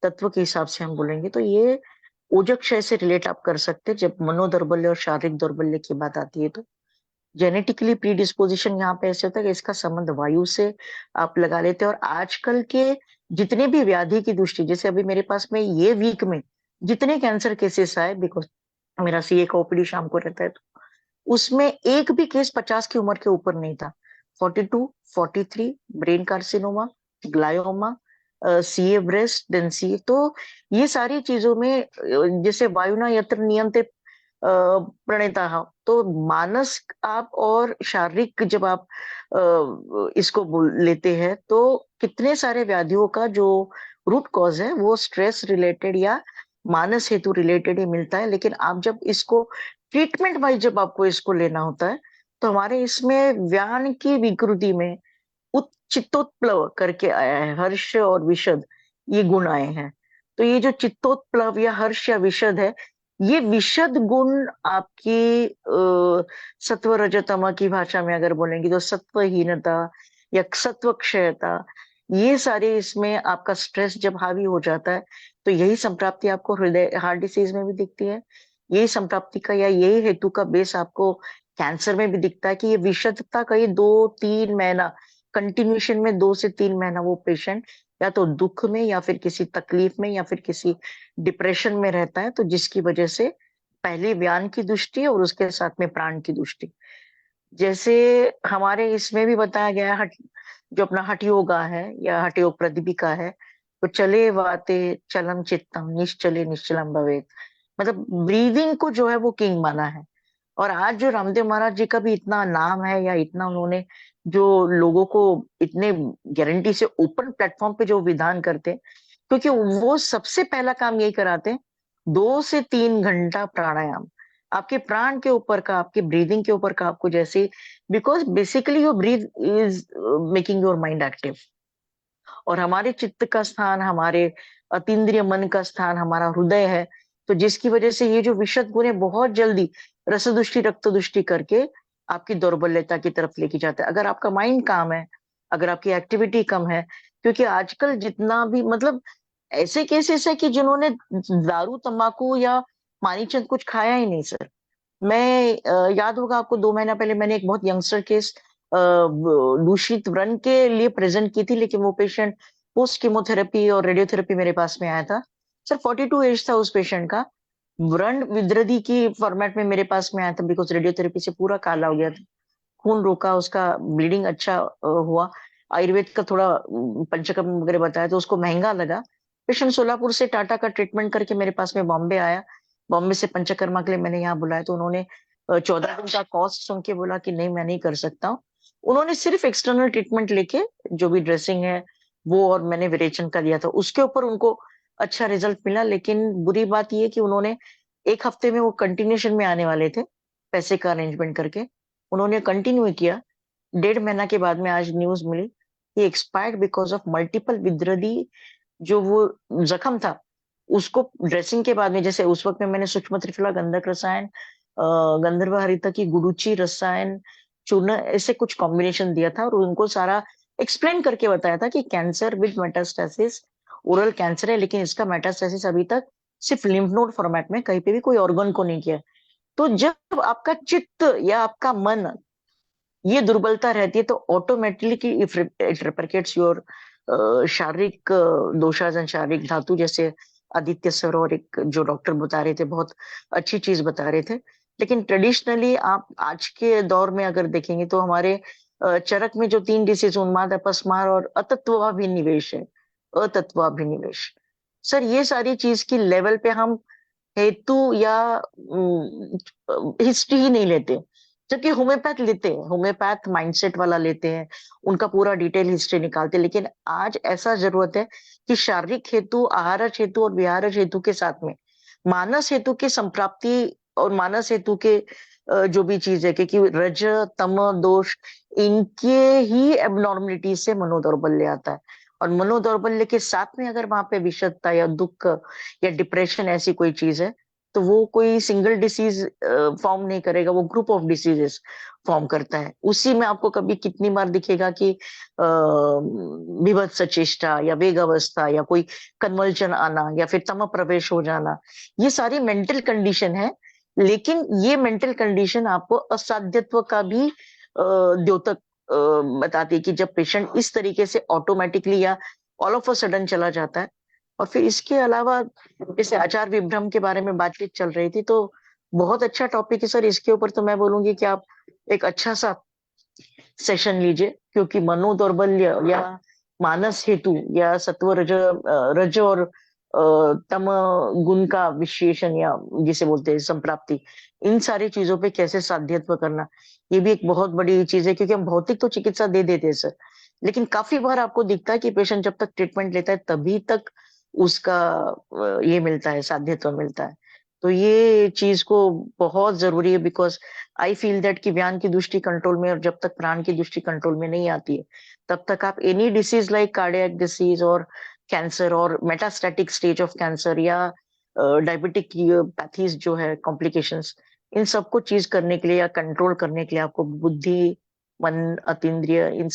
तत्व के हिसाब से हम बोलेंगे। तो ये ओजक क्षय से रिलेट आप कर सकते हैं जब मनोदौर्बल्य और शारीरिक दौर्बल्य की बात आती है। तो जेनेटिकली प्रीडिस्पोजिशन यहाँ पे ऐसे होता है कि इसका संबंध वायु से आप लगा लेते हैं। और आजकल के जितने भी व्याधि की दृष्टि, जैसे अभी मेरे पास में ये वीक में जितने कैंसर केसेस आए, बिकॉज मेरा सीए का ओपीडी शाम को रहता है, तो उसमें एक भी केस 50 की उम्र के ऊपर नहीं था। 42, 43 brain carcinoma, glioma, CA breast, then CA. तो ये सारी चीजों में जैसे वायुना यत्र नियंत्रे प्रणेता, तो मानसिक आप और शारीरिक जब आप इसको लेते हैं, तो कितने सारे व्याधियों का जो रूट कॉज है वो स्ट्रेस रिलेटेड या मानस हेतु रिलेटेड ही मिलता है। लेकिन आप जब इसको ट्रीटमेंट वाइज जब आपको इसको लेना होता है, तो हमारे इसमें व्यान की विकृति में चित्तोत्प्लव करके आया है, हर्ष और विषद ये गुण आए हैं। तो ये जो चित्तोत्प्लव या हर्ष या विषद है, ये विषद गुण आपकी सत्व रजतम की भाषा में अगर बोलेंगे तो सत्वहीनता या सत्व क्षयता, ये सारे इसमें आपका स्ट्रेस जब हावी हो जाता है, तो यही संप्राप्ति आपको हृदय हार्ट डिसीज में भी दिखती है। यही संप्राप्ति का या यही हेतु का बेस आपको कैंसर में भी दिखता है कि ये विषदता का ये 2-3 महीना कंटिन्यूशन में, 2 से 3 महीना वो पेशेंट या तो दुख में या फिर किसी तकलीफ में या फिर किसी डिप्रेशन में रहता है। तो जिसकी वजह से पहले व्यान की दृष्टि और उसके साथ में प्राण की दृष्टि, जैसे हमारे इसमें भी बताया गया है, जो अपना हठ योगा है या हठ योग प्रदीपिका है, तो चले वाते चलम चित्तम निश्चले निश्चलम भवेत, मतलब ब्रीदिंग को जो है वो किंग माना है। और आज जो रामदेव महाराज जी का भी इतना नाम है, या इतना उन्होंने जो लोगों को इतने गारंटी से ओपन प्लेटफॉर्म पे जो विधान करते हैं, क्योंकि वो सबसे पहला काम यही कराते हैं, 2 से 3 घंटा प्राणायाम आपके प्राण के ऊपर का, आपके ब्रीदिंग के ऊपर का आपको जैसे, because basically your breathe is making your mind active. और हमारे चित्त का स्थान, हमारे अतीन्द्रिय मन का स्थान हमारा हृदय है। तो जिसकी वजह से ये जो विशद गुण है बहुत जल्दी रसदुष्टि रक्तदुष्टि करके आपकी दौर्बल्यता की तरफ लेके जाता है। अगर आपका माइंड काम है, अगर आपकी एक्टिविटी कम है, क्योंकि आजकल जितना भी मतलब ऐसे केसेस है कि जिन्होंने दारू तंबाकू या मानीचंद कुछ खाया ही नहीं सर। मैं याद होगा आपको 2 महीना पहले मैंने एक बहुत यंगस्टर केस दूषित व्रण के लिए प्रेजेंट की थी, लेकिन वो पेशेंट पोस्ट कीमोथेरेपी और रेडियोथेरेपी मेरे पास में आया था सर। 42 एज था उस पेशेंट का, व्रण विद्रदी की फॉर्मेट में मेरे पास में आया था, बिकॉज रेडियोथेरेपी से पूरा काला हो गया था, खून रोका, उसका ब्लीडिंग अच्छा हुआ। आयुर्वेद का थोड़ा पंचकर्म वगैरह बताया तो उसको महंगा लगा। पेशेंट सोलापुर से टाटा का ट्रीटमेंट करके मेरे पास में बॉम्बे आया। बॉम्बे से पंचकर्मा के लिए मैंने यहाँ बुलाया तो उन्होंने 14 दिन का कॉस्ट सुन के बोला कि नहीं मैं नहीं कर सकता हूँ। उन्होंने सिर्फ एक्सटर्नल ट्रीटमेंट लेके जो भी ड्रेसिंग है वो और मैंने विरेचन का दिया था उसके ऊपर उनको अच्छा रिजल्ट मिला। लेकिन बुरी बात ये कि उन्होंने 1 हफ्ते में वो कंटिन्यूशन में आने वाले थे, पैसे का अरेंजमेंट करके उन्होंने कंटिन्यू किया। 1.5 महीना के बाद में आज न्यूज मिली कि एक्सपायर्ड बिकॉज ऑफ मल्टीपल विद्रदी। जो वो जख्म था उसको ड्रेसिंग के बाद में, जैसे उस वक्त में मैंने सूक्ष्म त्रिफला गंधक रसायन, गंधर्व हरिता की गुडुचि रसायन चूर्ण, ऐसे कुछ कॉम्बिनेशन दिया था और उनको सारा एक्सप्लेन करके बताया था कि cancer with metastasis, oral cancer है लेकिन इसका मेटास्टेसिस अभी तक सिर्फ लिम्फ नोड फॉर्मेट में, कहीं पे भी कोई ऑर्गन को नहीं किया। तो जब आपका चित्त या आपका मन ये दुर्बलता रहती है तो ऑटोमेटिकली इट रिप्लिकेट्स योर शारीरिक दोषाज एंड शारीरिक धातु, जैसे आदित्य सर और एक जो डॉक्टर बता रहे थे बहुत अच्छी चीज बता रहे थे। लेकिन ट्रेडिशनली आप आज के दौर में अगर देखेंगे तो हमारे चरक में जो 3 डिसीज उन्माद, अपस्मार और अतत्वाभिनिवेश है, अतत्वाभिनिवेश सर, ये सारी चीज की लेवल पे हम हेतु या हिस्ट्री ही नहीं लेते, जबकि होम्योपैथ लेते हैं, होम्योपैथ माइंडसेट वाला लेते हैं, उनका पूरा डिटेल हिस्ट्री निकालते हैं। लेकिन आज ऐसा जरूरत है कि शारीरिक हेतु, आहार हेतु और विहार हेतु के साथ में मानस हेतु के संप्राप्ति और मानस हेतु के जो भी चीज है, क्योंकि रज तम दोष इनके ही एबनॉर्मलिटी से मनोदौर्बल्य आता है। और मनोदौर्बल्य के साथ में अगर वहां पे विषदता या दुख या डिप्रेशन ऐसी कोई चीज है तो वो कोई सिंगल डिसीज फॉर्म नहीं करेगा, वो ग्रुप ऑफ डिसीजेस फॉर्म करता है। उसी में आपको कभी कितनी बार दिखेगा कि विभत्स चेष्टा या वेग अवस्था या कोई कन्वल्जन आना या फिर तम प्रवेश हो जाना, ये सारी मेंटल कंडीशन है। लेकिन ये मेंटल कंडीशन आपको असाध्यत्व का भी द्योतक बताती है कि जब पेशेंट इस तरीके से ऑटोमेटिकली या ऑल ऑफ अ सडन चला जाता है। और फिर इसके अलावा जैसे आचार विभ्रम के बारे में बातचीत चल रही थी तो बहुत अच्छा टॉपिक है सर। इसके ऊपर तो मैं बोलूंगी कि आप एक अच्छा सा सेशन लीजिए, क्योंकि मनोदौर्बल्य या मानस हेतु या सत्व रज रज और तम गुण का विशेषण या जिसे बोलते हैं संप्राप्ति, इन सारी चीजों पे कैसे साध्यत्व करना, ये भी एक बहुत बड़ी चीज है। क्योंकि हम भौतिक तो चिकित्सा दे देते हैं सर, लेकिन काफी बार आपको दिखता है कि पेशेंट जब तक ट्रीटमेंट लेता है तभी तक उसका ये मिलता है, साध्यत्व मिलता है। तो ये चीज को बहुत जरूरी है, बिकॉज आई फील दैट कि व्यान की दृष्टि कंट्रोल में और जब तक प्राण की दृष्टि कंट्रोल में नहीं आती है तब तक आप any disease like cardiac disease और कैंसर और मेटास्टैटिक स्टेज ऑफ कैंसर या डायबिटिक पैथीज जो है कॉम्प्लिकेशंस, इन सबको चीज करने के लिए या कंट्रोल करने के लिए आपको बुद्धि, मन, अतीन्द्रिय, इन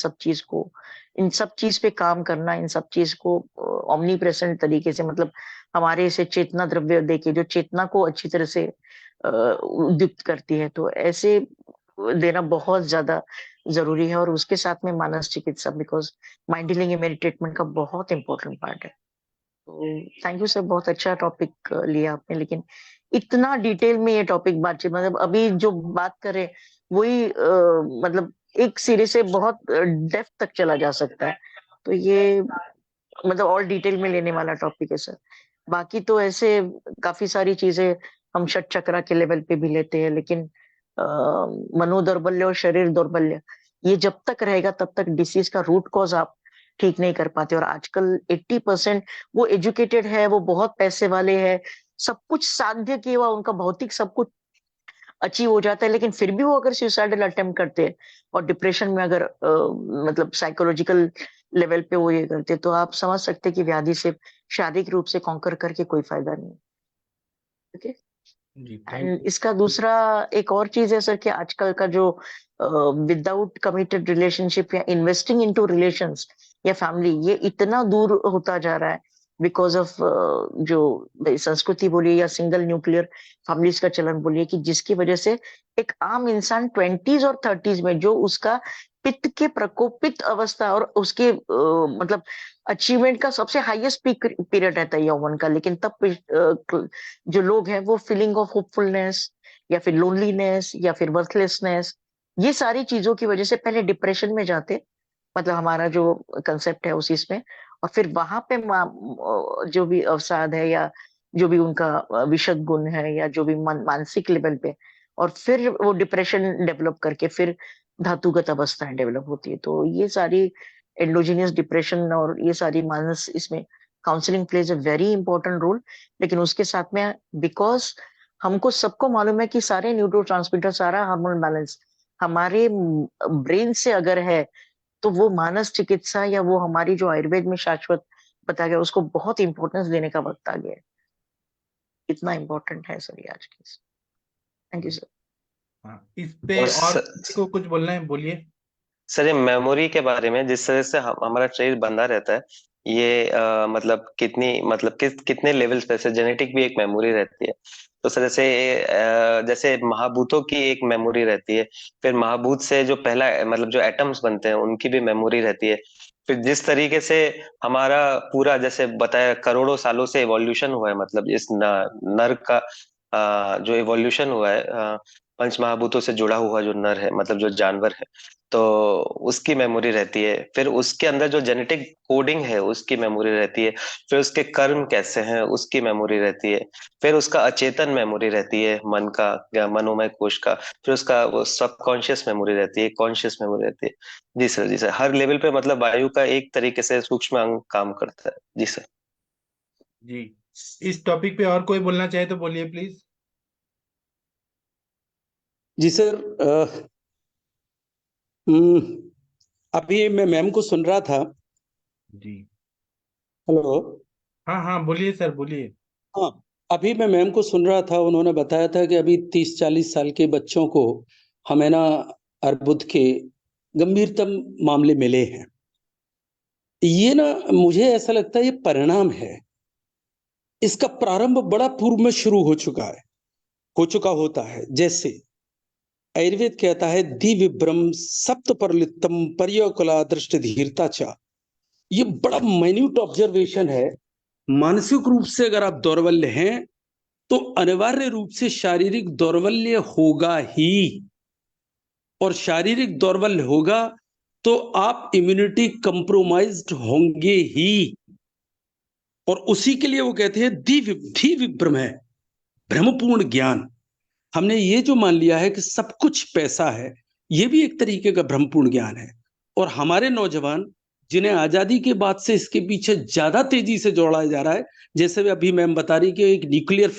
सब चीज पे काम करना, इन सब चीज को ओमनी प्रेजेंट तरीके से, मतलब हमारे से चेतना द्रव्य देके जो चेतना को अच्छी तरह से उद्दीप्त करती है, तो ऐसे देना बहुत ज्यादा जरूरी है। और उसके साथ में मानस चिकित्सा, बिकॉज माइंड हीलिंग मेरी ट्रीटमेंट का बहुत इंपॉर्टेंट पार्ट है। तो थैंक यू सर, बहुत अच्छा टॉपिक लिया आपने। लेकिन इतना डिटेल में ये टॉपिक बातचीत, मतलब अभी जो बात करें वही मतलब एक सिरे से बहुत डेप्थ तक चला जा सकता है। तो ये मतलब और डिटेल में लेने वाला टॉपिक है सर। बाकी तो ऐसे काफी सारी चीजें हम षट चक्रा के लेवल पे भी लेते हैं, लेकिन मनोदौर्बल्य और शरीर दौर्बल्य ये जब तक रहेगा तब तक डिसीज का रूट कॉज आप ठीक नहीं कर पाते। और आजकल 80% वो एजुकेटेड है, वो बहुत पैसे वाले हैं, सब कुछ साध्य किया हुआ, उनका भौतिक सब कुछ अचीव हो जाता है, लेकिन फिर भी वो अगर सुसाइडल अटेम्प्ट करते हैं और डिप्रेशन में अगर मतलब साइकोलॉजिकल लेवल पे वो ये करते हैं, तो आप समझ सकते हैं कि व्याधि से शारीरिक रूप से कॉन्कर करके कोई फायदा नहीं। ओके। जी एंड इसका दूसरा एक और चीज है सर कि आजकल का जो विदाउट कमिटेड रिलेशनशिप या इन्वेस्टिंग इनटू रिलेशंस या फैमिली, ये इतना दूर होता जा रहा है बिकॉज ऑफ जो संस्कृति बोलिए या सिंगल न्यूक्लियर फैमिलीज का चलन बोलिए, कि जिसकी वजह से एक आम इंसान 20s और 30s में जो उसका पित्त के प्रकोपित अवस्था और उसके मतलब अचीवमेंट का सबसे हाईएस्ट पीक पीरियड रहता है यौवन का, लेकिन तब जो लोग हैं वो फीलिंग ऑफ होपफुलनेस या फिर लोनलीनेस या फिर वर्थलेसनेस, ये सारी चीजों की वजह से पहले डिप्रेशन में जाते, मतलब हमारा जो कंसेप्ट है उसी इसमें, और फिर वहां पे जो भी अवसाद है या जो भी उनका विषद गुण है या जो भी मानसिक लेवल पे, और फिर वो डिप्रेशन डेवलप करके फिर धातुगत अवस्थाएं डेवलप होती है। तो ये सारी एंडोजीनियस डिप्रेशन और ये सारी मानस इसमें counselling plays a very important role. लेकिन उसके साथ में बिकॉज हमको सबको मालूम है कि सारे न्यूरोट्रांसमीटर, सारा हार्मोन बैलेंस हमारे ब्रेन से अगर है, तो वो मानस चिकित्सा या वो हमारी जो आयुर्वेद में शाश्वत बताया गया उसको बहुत इंपॉर्टेंस देने का वक्त आ गया है। इतना इंपॉर्टेंट है सर ये आज की। Thank you sir. हाँ, इस पे और और किसी को कुछ बोलना है बोलिए। सर ये मेमोरी के बारे में, जिस तरह से हमारा शरीर बंधा रहता है, ये मतलब कितने लेवल्स पे से जेनेटिक भी एक मेमोरी रहती है। तो सर जैसे जैसे महाभूतों की एक मेमोरी रहती है, फिर महाभूत से जो पहला मतलब जो एटम्स बनते हैं उनकी भी मेमोरी रहती है। फिर जिस तरीके से हमारा पूरा जैसे बताया करोड़ों सालों से इवोल्यूशन हुआ है, मतलब इस नर का जो इवोल्यूशन हुआ है, पंच महाभूतों से जुड़ा हुआ जो नर है, मतलब जो जानवर है, तो उसकी मेमोरी रहती है। फिर उसके अंदर जो जेनेटिक कोडिंग है उसकी मेमोरी रहती है। फिर उसके कर्म कैसे हैं उसकी मेमोरी रहती है। फिर उसका अचेतन मेमोरी रहती है, मन का या मनोमय कोश का। फिर उसका वो सबकॉन्शियस मेमोरी रहती है, कॉन्शियस मेमोरी रहती है। जी सर, जी सर, हर लेवल पे मतलब वायु का एक तरीके से सूक्ष्म अंग काम करता है। जी सर। जी, इस टॉपिक पे और कोई बोलना चाहे तो बोलिए प्लीज। जी सर, अभी मैं मैम को सुन रहा था। जी हेलो। हाँ हाँ, बोलिए सर बोलिए। हाँ, अभी मैं मैम को सुन रहा था, उन्होंने बताया था कि अभी 30-40 साल के बच्चों को हमें ना अर्बुद के गंभीरतम मामले मिले हैं। ये ना मुझे ऐसा लगता है ये परिणाम है। इसका प्रारंभ बड़ा पूर्व में शुरू हो चुका होता है। जैसे आयुर्वेद कहता है दि विभ्रम सप्त परलित्तम पर्यकुला दृष्टि धीरता चा। ये बड़ा माइन्यूट ऑब्जर्वेशन है। मानसिक रूप से अगर आप दौर्बल्य हैं तो अनिवार्य रूप से शारीरिक दौर्बल्य होगा ही, और शारीरिक दौर्बल्य होगा तो आप इम्यूनिटी कंप्रोमाइज्ड होंगे ही। और उसी के लिए वो कहते हैं धी विभ्रम है, भ्रमपूर्ण ज्ञान। हमने ये जो मान लिया है कि सब कुछ पैसा है, ये भी एक तरीके का भ्रमपूर्ण ज्ञान है। और हमारे नौजवान जिन्हें आजादी के बाद से इसके पीछे ज्यादा तेजी से दौड़ाया जा रहा है, जैसे अभी मैम बता रही कि एक न्यूक्लियर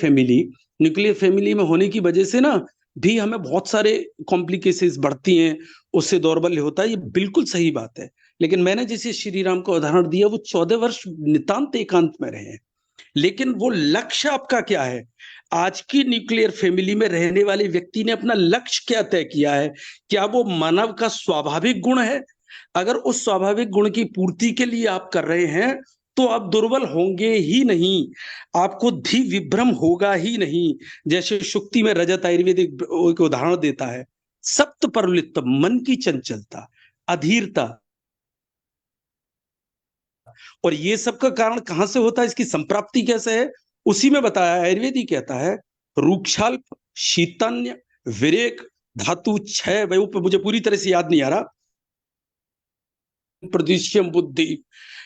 फैमिली में होने की वजह से ना भी हमें बहुत सारे कॉम्प्लिकेशंस बढ़ती हैं, उससे दौर्बल्य होता है। ये बिल्कुल सही बात है। लेकिन मैंने जैसे श्री राम का उदाहरण दिया, वो 14 वर्ष नितांत एकांत में रहे हैं, लेकिन वो लक्ष्य आपका क्या है? आज की न्यूक्लियर फैमिली में रहने वाले व्यक्ति ने अपना लक्ष्य क्या तय किया है? क्या वो मानव का स्वाभाविक गुण है? अगर उस स्वाभाविक गुण की पूर्ति के लिए आप कर रहे हैं तो आप दुर्बल होंगे ही नहीं, आपको धी विभ्रम होगा ही नहीं। जैसे शुक्ति में रजत आयुर्वेदिक एक उदाहरण देता है, सप्त परलित्त मन की चंचलता, अधीरता। और ये सब का कारण कहां से होता है, इसकी संप्राप्ति कैसे है? उसी में बताया, आयुर्वेद ही कहता है रूक्षाल्प, शीतन्य, विरेक, धातु क्षय, वो पे मुझे पूरी तरह से याद नहीं आ रहा, प्रदिश्यम बुद्धि,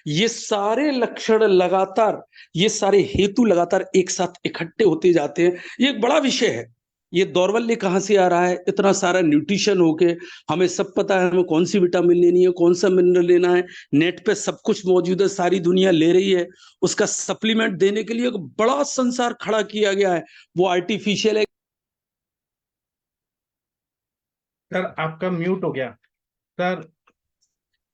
ये सारे लक्षण लगातार, ये सारे हेतु लगातार एक साथ इकट्ठे होते जाते हैं। ये एक बड़ा विषय है। ये दौर्बल्य कहां से आ रहा है? इतना सारा न्यूट्रिशन होके हमें सब पता है हमें कौन सी विटामिन लेनी है, कौन सा मिनरल लेना है, नेट पे सब कुछ मौजूद है, सारी दुनिया ले रही है। उसका सप्लीमेंट देने के लिए एक बड़ा संसार खड़ा किया गया है, वो आर्टिफिशियल है। सर आपका म्यूट हो गया सर।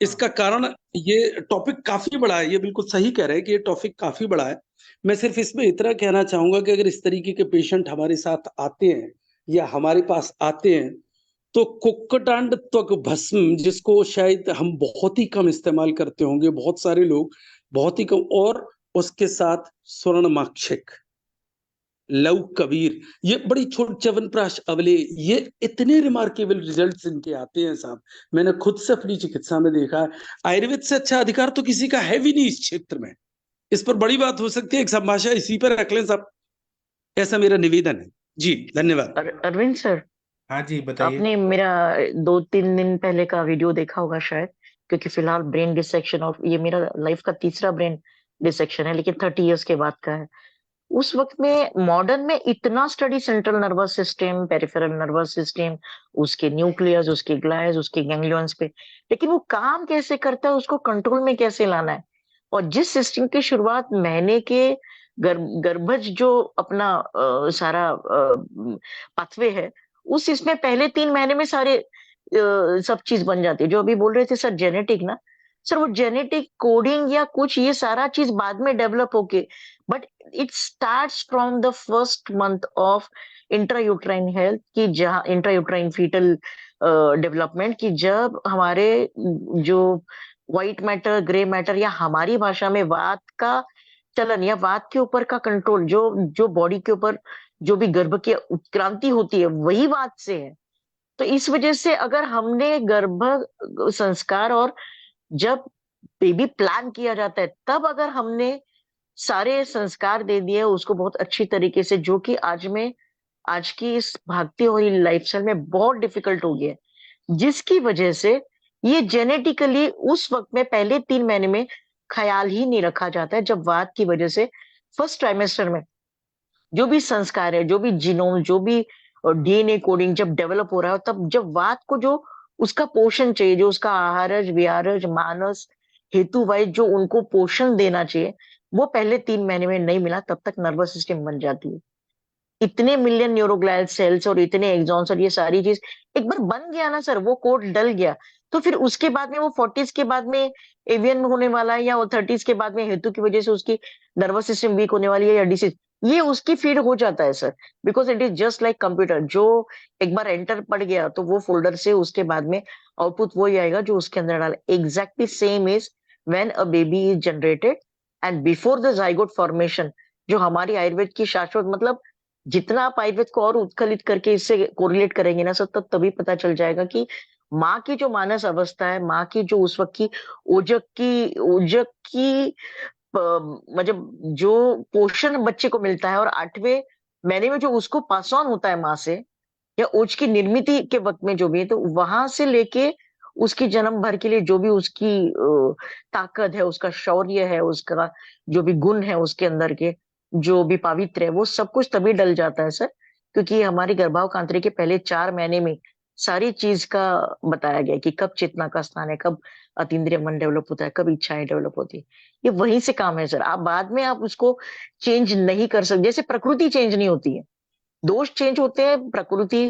इसका कारण ये टॉपिक काफी बड़ा है, ये बिल्कुल सही कह रहे हैं कि ये टॉपिक काफी बड़ा है। मैं सिर्फ इसमें इतना कहना चाहूंगा कि अगर इस तरीके के पेशेंट हमारे साथ आते हैं या हमारे पास आते हैं तो कुक्कुटांड त्वक भस्म, जिसको शायद हम बहुत ही कम इस्तेमाल करते होंगे, बहुत सारे लोग बहुत ही कम, और उसके साथ स्वर्णमाक्षिक, लव कबीर, ये बड़ी छोट च्यवनप्राश अवले, ये इतने रिमार्केबल रिजल्ट्स इनके आते हैं साहब। मैंने खुद से अपनी चिकित्सा में देखा है, आयुर्वेद से अच्छा अधिकार तो किसी का है भी नहीं इस क्षेत्र में। इस पर बड़ी बात हो सकती है, एक संभाषा इसी पर रख लें साहब, ऐसा मेरा निवेदन है जी। धन्यवाद। अरविंद सर, हाँ जी बताइए। आपने मेरा 2-3 दिन पहले का वीडियो देखा होगा शायद, क्योंकि फिलहाल ब्रेन डिसेक्शन, और ये मेरा लाइफ का तीसरा ब्रेन डिसेक्शन है, लेकिन 30 इयर्स के बाद का है। उस वक्त में मॉडर्न में इतना study central nervous system, peripheral nervous system, उसके न्यूक्लियस, उसके ग्लाइस, उसके गैंग्लियंस पे, लेकिन वो काम कैसे करता है, उसको कंट्रोल में कैसे लाना है। और जिस सिस्टम की शुरुआत महीने के गर्भज जो अपना सारा पाथवे है, उस इसमें पहले 3 महीने में सारे सब चीज बन जाती है। जो अभी बोल रहे थे सर जेनेटिक ना, सर वो जेनेटिक कोडिंग या कुछ ये सारा चीज बाद में डेवलप होके, but it starts from the first month of intrauterine health की, जहाँ इंट्रायूट्राइन फीटल डेवलपमेंट की, जब हमारे जो व्हाइट मैटर, ग्रे मैटर, या हमारी भाषा में वात का चलन या वात के ऊपर का कंट्रोल, जो जो बॉडी के ऊपर जो भी गर्भ की उत्क्रांति होती है वही वात से है। तो इस वजह से अगर हमने गर्भ संस्कार, और जब बेबी प्लान किया जाता है तब अगर हमने सारे संस्कार दे दिए उसको बहुत अच्छी तरीके से, जो कि आज की इस भागती हुई लाइफस्टाइल में बहुत डिफिकल्ट हो गया है, जिसकी वजह से ये जेनेटिकली उस वक्त में पहले 3 महीने में ख्याल ही नहीं रखा जाता है, जब वात की वजह से फर्स्ट ट्राइमेस्टर में जो भी संस्कार है, जो भी जीनोम, जो भी डीएनए कोडिंग जब डेवलप हो रहा है, तब जब वात को जो उसका पोषण चाहिए, जो उसका आहारज, विहारज, मानस हेतु वाइज जो उनको पोषण देना चाहिए, वो पहले 3 महीने में नहीं मिला, तब तक नर्वस सिस्टम बन जाती है। इतने मिलियन न्यूरोग्लियल सेल्स और इतने एक्सॉन्स और ये सारी चीज एक बार बन गया ना सर, वो कोड डल गया, तो फिर उसके बाद में वो 40s के बाद में एवियन होने वाला है, या वो 30s के बाद में हेतु की वजह से उसकी नर्वस सिस्टम वीक होने वाली है, या डिसीज, ये उसकी फीड हो जाता है sir. Because it is just like computer, जो एक बार एंटर पड़ गया तो वो फोल्डर से उसके बाद में आउटपुट वही आएगा जो उसके अंदर डाला। Exactly same is when a baby is generated and before the zygote formation, जो हमारी आयुर्वेद की शाश्वत, मतलब जितना आप आयुर्वेद को और उत्कलित करके इससे कोरिलेट करेंगे ना सर, तब तभी पता चल जाएगा कि माँ की जो मानस अवस्था है, माँ की जो उस वक्त की ओजक की मतलब जो पोषण बच्चे को मिलता है, और 8वें महीने में जो उसको पास ऑन होता है माँ से, या ओज की निर्मित के वक्त में जो भी है, तो वहां से लेके उसकी जन्म भर के लिए जो भी उसकी ताकत है, उसका शौर्य है, उसका जो भी गुण है उसके अंदर के, जो भी पावित्र है, वो सब कुछ तभी डल जाता है सर, क्योंकि हमारी गर्भावकांत्री के पहले 4 महीने में सारी चीज का बताया गया है कि कब चेतना का स्थान है, कब अतीन्द्रिय मन डेवलप होता है, कब इच्छाएं डेवलप होती है। ये वहीं से काम है सर। आप बाद में आप उसको चेंज नहीं कर सकते, जैसे प्रकृति चेंज नहीं होती है, दोष चेंज होते हैं, प्रकृति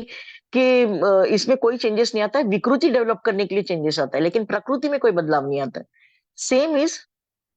के इसमें कोई चेंजेस नहीं आता है, विकृति डेवलप करने के लिए चेंजेस आता है, लेकिन प्रकृति में कोई बदलाव नहीं आता है। Same is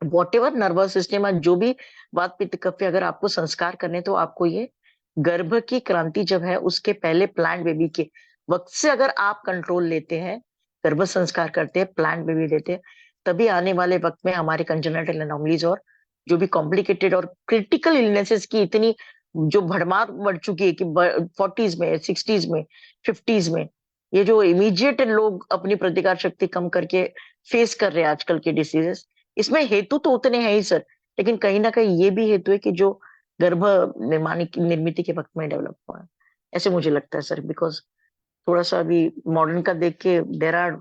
what ever nervous system, जो भी वात पित्त कफ, अगर आपको संस्कार करने तो आपको ये गर्भ की क्रांति जब है उसके पहले प्लांट बेबी के वक्त से अगर आप कंट्रोल लेते हैं, गर्भ संस्कार करते हैं, प्लांट बेबी देते हैं, तभी आने वाले वक्त में हमारे कंजेनिटल एनोमलीज और जो भी कॉम्प्लिकेटेड और क्रिटिकल इलनेसेस की इतनी जो भरमार बढ़ चुकी है कि 40s में, 60s में, 50s में, ये जो इमीडिएट लोग अपनी प्रतिकार शक्ति कम करके फेस कर रहे हैं आजकल के डिसीजेस, इसमें हेतु तो उतने हैं ही सर, लेकिन कहीं ना कहीं ये भी हेतु है कि जो गर्भ निर्मित के वक्त में डेवलप हुआ है, ऐसे मुझे लगता है सर। बिकॉज थोड़ा सा अभी मॉडर्न का देख के there are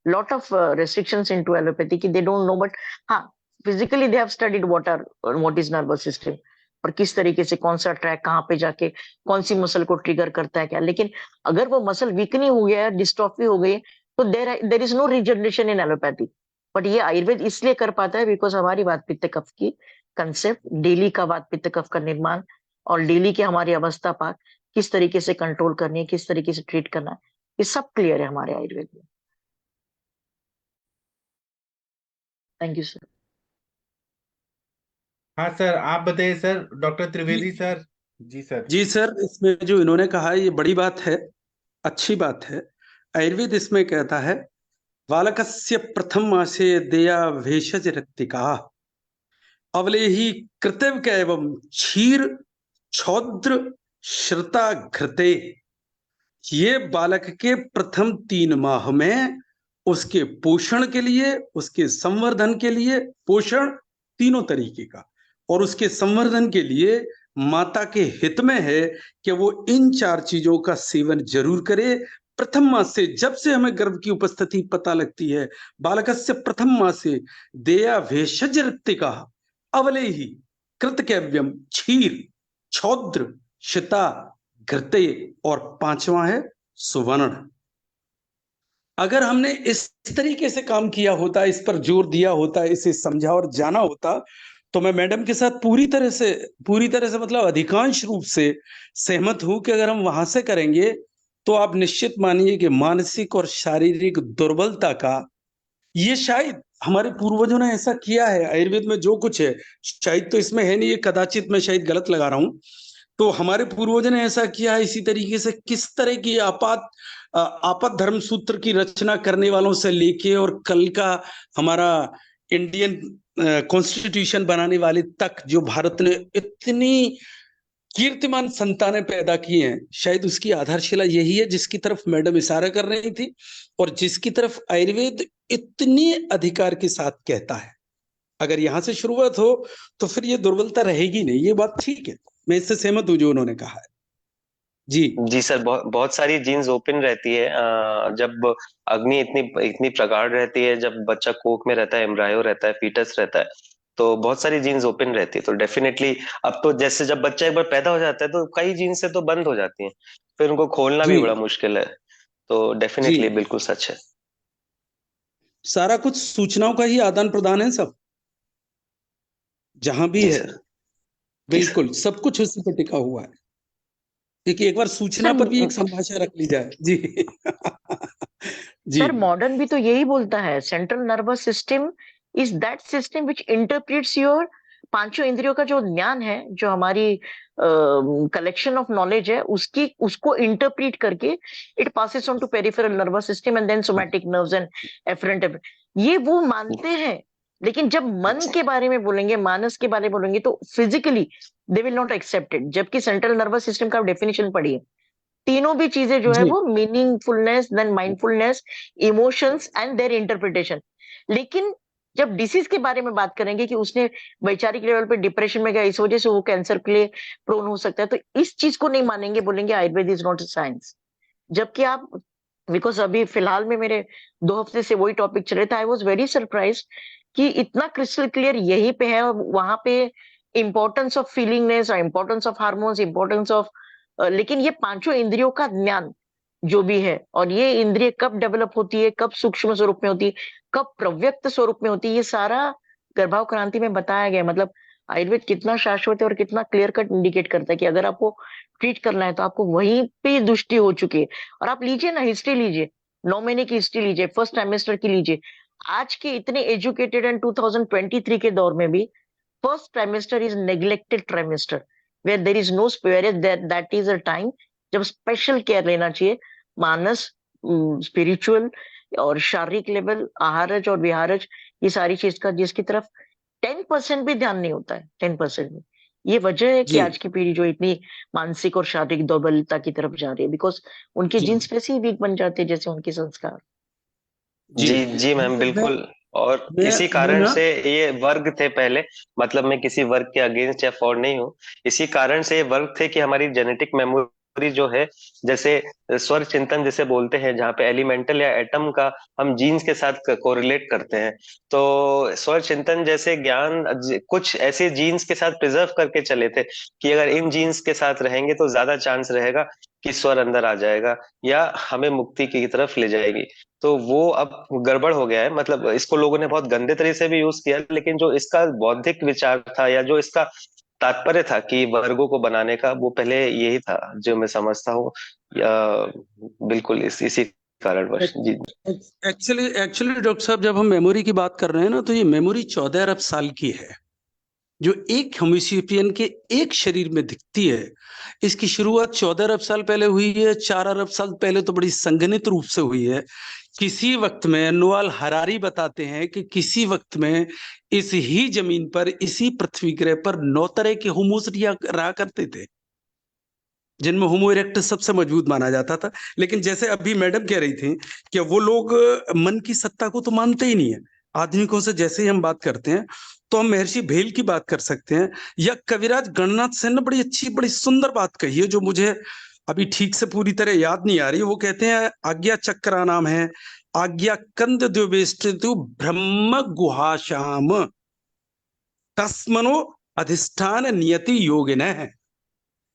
lot of restrictions into allopathy कि दे डोंट नो, बट हाँ physically they have studied what is nervous system, और किस तरीके से कौन सा ट्रैक कहाँ पे जाके कौन सी मसल को ट्रिगर करता है क्या। लेकिन अगर वो मसल वीकनी हो गया है, डिस्ट्रॉफी हो गई, तो there is no regeneration in allopathy. But ये आयुर्वेद इसलिए कर पाता है बिकॉज हमारी वात पित्त कफ की कंसेप्ट, डेली का वात पित्त कफ का निर्माण, और डेली की हमारी अवस्था पाक किस तरीके से कंट्रोल करनी है, किस तरीके से ट्रीट करना है, ये सब क्लियर है हमारे आयुर्वेद में। Thank you sir. हाँ सर, आप बताइए सर, डॉक्टर त्रिवेदी सर। जी सर। जी सर, इसमें जो इन्होंने कहा ये बड़ी बात है, अच्छी बात है। आयुर्वेद इसमें कहता है बालकस्य प्रथम मासे देया भेषज रक्तिका अवले ही कृतव एवं क्षीर छौद्र श्रुता घृते। ये बालक के प्रथम 3 माह में उसके पोषण के लिए, उसके संवर्धन के लिए, पोषण तीनों तरीके का, और उसके संवर्धन के लिए माता के हित में है कि वो इन 4 चीजों का सेवन जरूर करे। प्रथम मास से, जब से हमें गर्भ की उपस्थिति पता लगती है, बालकस्य प्रथम मास से देया भेषज रक्तिका अवले ही कृतकैव्यम क्षीर छौद्र शिता घृते, और 5वां है सुवर्ण। अगर हमने इस तरीके से काम किया होता, इस पर जोर दिया होता, इसे समझा और जाना होता, तो मैं मैडम के साथ पूरी तरह से मतलब अधिकांश रूप से सहमत हूं कि अगर हम वहां से करेंगे तो आप निश्चित मानिए कि मानसिक और शारीरिक दुर्बलता का, ये शायद हमारे पूर्वजों ने ऐसा किया है। आयुर्वेद में जो कुछ है, शायद तो इसमें है नहीं, ये कदाचित मैं शायद गलत लगा रहा हूं, तो हमारे पूर्वजों ने ऐसा किया है। इसी तरीके से किस तरह की आपात धर्म सूत्र की रचना करने वालों से लेके और कल का हमारा इंडियन कॉन्स्टिट्यूशन बनाने वाले तक, जो भारत ने इतनी कीर्तिमान संतानें पैदा की हैं, शायद उसकी आधारशिला यही है जिसकी तरफ मैडम इशारा कर रही थी, और जिसकी तरफ आयुर्वेद इतनी अधिकार के साथ कहता है। अगर यहां से शुरुआत हो तो फिर ये दुर्बलता रहेगी नहीं। ये बात ठीक है, मैं इससे सहमत हूं जो उन्होंने कहा है। जी जी सर, बहुत बहुत सारी जीन्स ओपन रहती है। जब अग्नि इतनी इतनी प्रगाढ़ रहती है, जब बच्चा कोख में रहता है, एम्ब्रायो रहता है, फीटस रहता है, तो बहुत सारी जीन्स ओपन रहती है। तो डेफिनेटली अब तो जैसे जब बच्चा एक बार पैदा हो जाता है तो कई जीन्स से तो बंद हो जाती हैं, फिर उनको खोलना जी भी बड़ा मुश्किल है। तो जी, डेफिनेटली बिल्कुल सच है। सारा कुछ सूचनाओं का ही आदान प्रदान है, सब जहां भी जी है, सर। जी सर। बिल्कुल सब कुछ उसी पर टिका हुआ है। क्योंकि एक बार सूचना पर भी सर एक संभाषा रख ली जाए। जी जी सर मॉडर्न भी तो यही बोलता है, central nervous system is that system which interprets your पांचों इंद्रियों का जो ज्ञान है, जो हमारी कलेक्शन ऑफ नॉलेज है, उसकी उसको इंटरप्रेट करके it passes on to peripheral nervous system and then somatic nerves and afferent. ये वो मानते हैं, लेकिन जब मन के बारे में बोलेंगे, मानस के बारे में बोलेंगे, तो physically they will not accept it. जबकि सेंट्रल नर्वस सिस्टम का डेफिनेशन पढ़िए, तीनों भी चीजें जो है जी वो meaningfulness, then mindfulness, emotions and their interpretation. लेकिन जब डिसीज के बारे में बात करेंगे कि उसने वैचारिक लेवल पे डिप्रेशन में गया, इस वजह से वो कैंसर के लिए प्रोन हो सकता है, तो इस चीज को नहीं मानेंगे, बोलेंगे आयुर्वेद इज नॉट साइंस। जबकि आप, बिकॉज अभी फिलहाल में मेरे 2 हफ्ते से वही टॉपिक चल रहे थे, आई वॉज वेरी सरप्राइज कि इतना क्रिस्टल क्लियर यहीं पे है, और वहां पे इंपॉर्टेंस ऑफ फीलिंगनेस और importance of hormones, importance of, लेकिन ये पांचों इंद्रियों का ज्ञान जो भी है, और ये इंद्रिय कब डेवलप होती है, कब सूक्ष्म स्वरूप में होती है, कब प्रव्यक्त स्वरूप में होती है, ये सारा गर्भाव क्रांति में बताया गया है। मतलब आयुर्वेद कितना शाश्वत है और कितना क्लियर कट इंडिकेट करता है कि अगर आपको ट्रीट करना है तो आपको वहीं पे दृष्टि हो चुकी है। और आप लीजिए ना, हिस्ट्री लीजिए, 9 महीने की हिस्ट्री लीजिए, फर्स्ट ट्राइमेस्टर की लीजिए। आज के इतने एजुकेटेड एंड 2023 के दौर में भी first trimester is neglected trimester, where there is no spare, that is a time जब स्पेशल केयर लेना चाहिए। मानस, स्पिरिचुअल और शारीरिक लेवल, आहारज और विहारज, ये सारी चीज का जिसकी तरफ 10% भी ध्यान नहीं होता है, 10% भी। ये वजह है कि जी आज की पीढ़ी जो इतनी मानसिक और शारीरिक दुर्बलता की तरफ जा रही है, बिकॉज उनके जी जीन्स वैसे ही वीक बन जाते हैं जैसे उनके संस्कार। जी जी जी मैम, मैं बिल्कुल। और मैं इसी मैं कारण ना, से ये वर्ग थे पहले, मतलब मैं किसी वर्ग के अगेंस्ट या फॉर नहीं हूँ। इसी कारण से ये वर्ग थे कि हमारी जेनेटिक मेमोरी जो है, जैसे स्वर चिंतन जिसे बोलते हैं, जहाँ पे एलिमेंटल या एटम का हम जीन्स के साथ कोरिलेट करते हैं। तो स्वर चिंतन जैसे ज्ञान कुछ ऐसे जीन्स के साथ प्रिजर्व करके चले थे कि अगर इन जीन्स के साथ रहेंगे तो ज्यादा चांस रहेगा कि स्वर अंदर आ जाएगा या हमें मुक्ति की तरफ ले जाएगी। तो वो अब गड़बड़ हो गया है। मतलब इसको लोगों ने बहुत गंदे तरीके से भी यूज किया, लेकिन जो इसका बौद्धिक विचार था या जो इसका तात्पर्य था कि वर्गों को बनाने का, वो पहले यही था जो मैं समझता हूँ। या बिल्कुल इसी भारतवर्ष। जी एक्चुअली डॉक्टर साहब, जब हम मेमोरी की बात कर रहे हैं ना, तो ये मेमोरी 14 अरब साल की है, जो एक होमोसेपियन के एक शरीर में दिखती है। इसकी शुरुआत 14 अरब साल पहले हुई है। 4 अरब साल पहले तो बड़ी संघनित रूप से हुई है। किसी वक्त में नोआल हरारी बताते हैं कि किसी वक्त में इस ही जमीन पर, इसी पृथ्वी ग्रह पर 9 तरह के होमोस रहा करते थे, जिनमें होमो इरेक्टस सबसे मजबूत माना जाता था। लेकिन जैसे अभी मैडम कह रही थी कि वो लोग मन की सत्ता को तो मानते ही नहीं है। आधुनिकों से जैसे ही हम बात करते हैं, तो हम महर्षि भेल की बात कर सकते हैं, या कविराज गणनाथ सेन ने बड़ी अच्छी, बड़ी सुंदर बात कही है, जो मुझे अभी ठीक से पूरी तरह याद नहीं आ रही। वो कहते हैं, आज्ञा चक्रा नाम है, आज्ञा कंद द्योवेष्टितु ब्रह्म गुहाश्याम तस्मनो अधिष्ठान नियति योगिन है।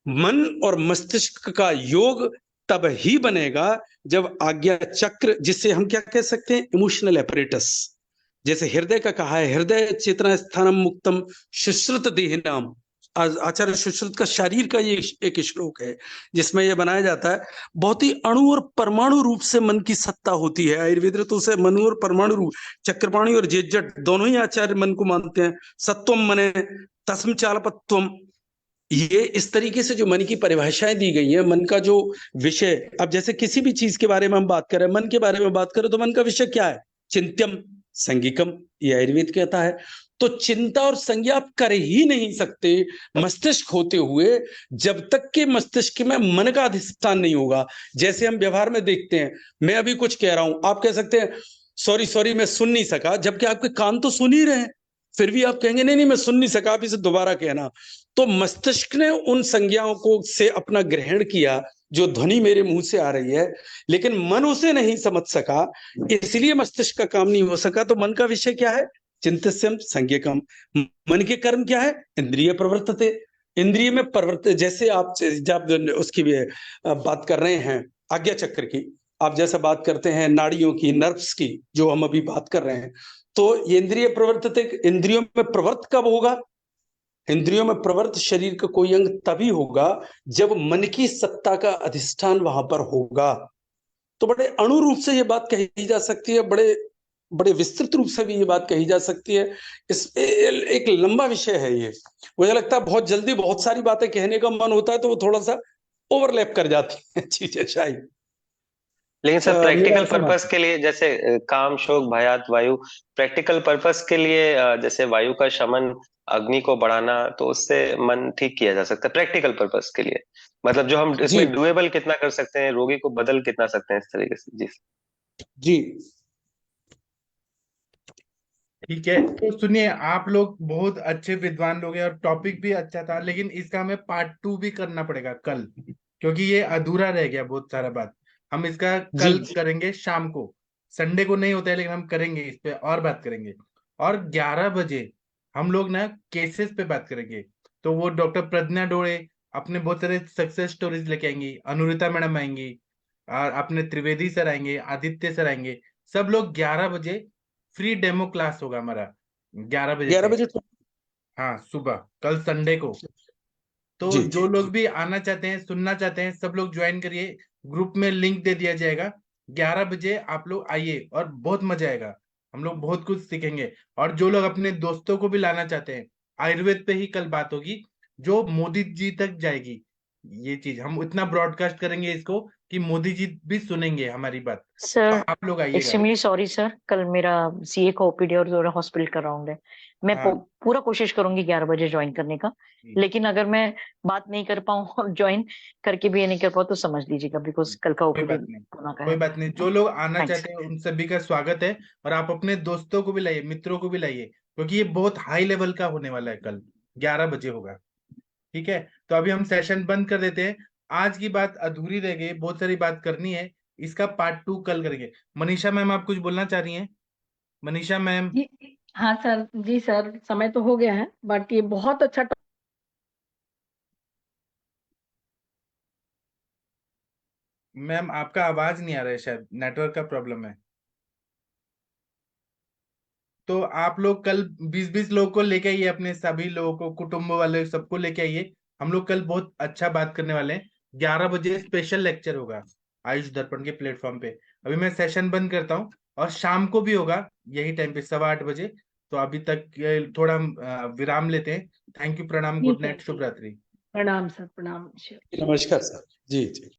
मन और मस्तिष्क का योग तब ही बनेगा जब आज्ञा चक्र, जिसे हम क्या कह सकते हैं, इमोशनल एपरेटस, जैसे हृदय का कहा है, हृदय चेतना स्थानम मुक्तम शुश्रुत देहिनाम। आचार्य सुश्रुत का शरीर का ये एक श्लोक है, जिसमें यह बनाया जाता है, बहुत ही अणु और परमाणु रूप से मन की सत्ता होती है। आयुर्वेद तो उसे मनु और परमाणु रूप, चक्रपाणी और जेजट दोनों ही आचार्य मन को मानते हैं। सत्वम मने तस्म चालपत्वम, ये इस तरीके से जो मन की परिभाषाएं दी गई है, मन का जो विषय, अब जैसे किसी भी चीज के बारे में हम बात करें, मन के बारे में बात करें, तो मन का विषय क्या है? चिंत्यम संगिकम, ये आयुर्वेद कहता है। तो चिंता और संज्ञा आप कर ही नहीं सकते मस्तिष्क होते हुए, जब तक कि मस्तिष्क में मन का अधिष्ठान नहीं होगा। जैसे हम व्यवहार में देखते हैं, मैं अभी कुछ कह रहा हूं, आप कह सकते हैं सॉरी सॉरी मैं सुन नहीं सका, जबकि आपके कान तो सुन ही रहे हैं, फिर भी आप कहेंगे नहीं नहीं मैं सुन नहीं सका, आप इसे दोबारा कहना। तो मस्तिष्क ने उन संज्ञाओं को से अपना ग्रहण किया, जो ध्वनि मेरे मुंह से आ रही है, लेकिन मन उसे नहीं समझ सका, इसलिए मस्तिष्क का काम नहीं हो सका। तो मन का विषय क्या है? चिंतस्यम संज्ञकम। मन के कर्म क्या है? इंद्रिय प्रवर्तते। इंद्रिय में प्रवर्त, जैसे आप जब उसकी भी बात कर रहे हैं आज्ञा चक्र की, आप जैसा बात करते हैं नाड़ियों की, नर्व्स की, जो हम अभी बात कर रहे हैं, तो ये इंद्रिय प्रवर्तते, इंद्रियों में प्रवर्त कब होगा? इंद्रियों में प्रवर्त शरीर का कोई अंग तभी होगा जब मन की सत्ता का अधिष्ठान वहां पर होगा। तो बड़े अणु रूप से ये बात कही जा सकती है, बड़े बड़े विस्तृत रूप से भी ये बात कही जा सकती है। इस एक लंबा विषय है ये। मुझे लगता है बहुत जल्दी बहुत सारी बातें कहने का मन होता है, तो वो थोड़ा सा ओवरलैप कर जाती है चीजें शायद। लेकिन सर, मेरा प्रैक्टिकल ऐसा मानना पर्पस के लिए, जैसे काम शोक भयात वायु, प्रैक्टिकल पर्पस के लिए जैसे वायु का शमन, अग्नि को बढ़ाना, तो उससे मन ठीक किया जा सकता है प्रैक्टिकल पर्पस के लिए। मतलब जो हम जी इसमें डुएबल कितना कर सकते हैं, रोगी को बदल कितना सकते हैं, इस तरीके से। जी जी ठीक है, तो सुनिए, आप लोग बहुत अच्छे विद्वान लोग हैं और टॉपिक भी अच्छा था, लेकिन इसका हमें पार्ट 2 भी करना पड़ेगा कल, क्योंकि ये अधूरा रह गया बहुत सारा बात। हम इसका जी कल करेंगे शाम को, संडे को नहीं होता है, लेकिन हम करेंगे इस पे और बात करेंगे। और 11 बजे हम लोग ना केसेस पे बात करेंगे। तो वो डॉक्टर प्रज्ञा डोरे अपने बहुत सारे सक्सेस स्टोरीज लेके आएंगी, अनुरिता मैडम आएंगी, और अपने त्रिवेदी सर आएंगे, आदित्य सर आएंगे। सब लोग 11 बजे फ्री डेमो क्लास होगा हमारा, 11 बजे 11 से। बजे हाँ, सुबह, कल संडे को। तो जी जो लोग भी आना चाहते हैं, सुनना चाहते हैं, सब लोग ज्वाइन करिए। ग्रुप में लिंक दे दिया जाएगा। 11 बजे आप लोग आइए और बहुत मजा आएगा। हम लोग बहुत कुछ सीखेंगे। और जो लोग अपने दोस्तों को भी लाना चाहते हैं, आयुर्वेद पे ही कल बात होगी, जो मोदी जी तक जाएगी। ये चीज हम इतना ब्रॉडकास्ट करेंगे इसको कि मोदी जी भी सुनेंगे हमारी बात। तो सर आप लोग आइएगा। एक्सट्रीमली सॉरी सर, कल मेरा सीए का ओपीडी और हॉस्पिटल का राउंड है। मैं हाँ पूरा कोशिश करूंगी 11 बजे ज्वाइन करने का। जी, लेकिन अगर मैं बात नहीं कर पाऊँ और ज्वाइन करके भी ये नहीं कर पाऊँ तो समझ लीजिएगा, बिकॉज कल का कोई ओपीडी बात नहीं, पुणे का कोई है। बात नहीं। जो लोग आना थैंक्स। चाहते हैं उन सभी का स्वागत है। और आप अपने दोस्तों को भी लाइए, मित्रों को भी लाइए, क्योंकि ये बहुत हाई लेवल का होने वाला है। कल 11 बजे होगा। ठीक है, तो अभी हम सेशन बंद कर देते हैं। आज की बात अधूरी रह गई, बहुत सारी बात करनी है। इसका पार्ट 2 कल करेंगे। मनीषा मैम, आप कुछ बोलना चाह रही हैं? मनीषा मैम। जी हाँ सर, जी सर, समय तो हो गया है, बट ये बहुत अच्छा मैम, आपका आवाज नहीं आ रहा है, शायद नेटवर्क का प्रॉब्लम है। तो आप लोग कल 20-20 लोगों को लेके आइए, अपने सभी लोगों को, कुटुंब वाले सबको लेके आइए। हम लोग कल बहुत अच्छा बात करने वाले हैं। 11 बजे स्पेशल लेक्चर होगा आयुष दर्पण के प्लेटफॉर्म पे। अभी मैं सेशन बंद करता हूँ, और शाम को भी होगा यही टाइम पे 8:15 बजे। तो अभी तक थोड़ा विराम लेते हैं। थैंक यू, प्रणाम, गुड ठीक है नाइट, शुभ रात्रि। प्रणाम सर, प्रणाम। नमस्कार सर। जी जी।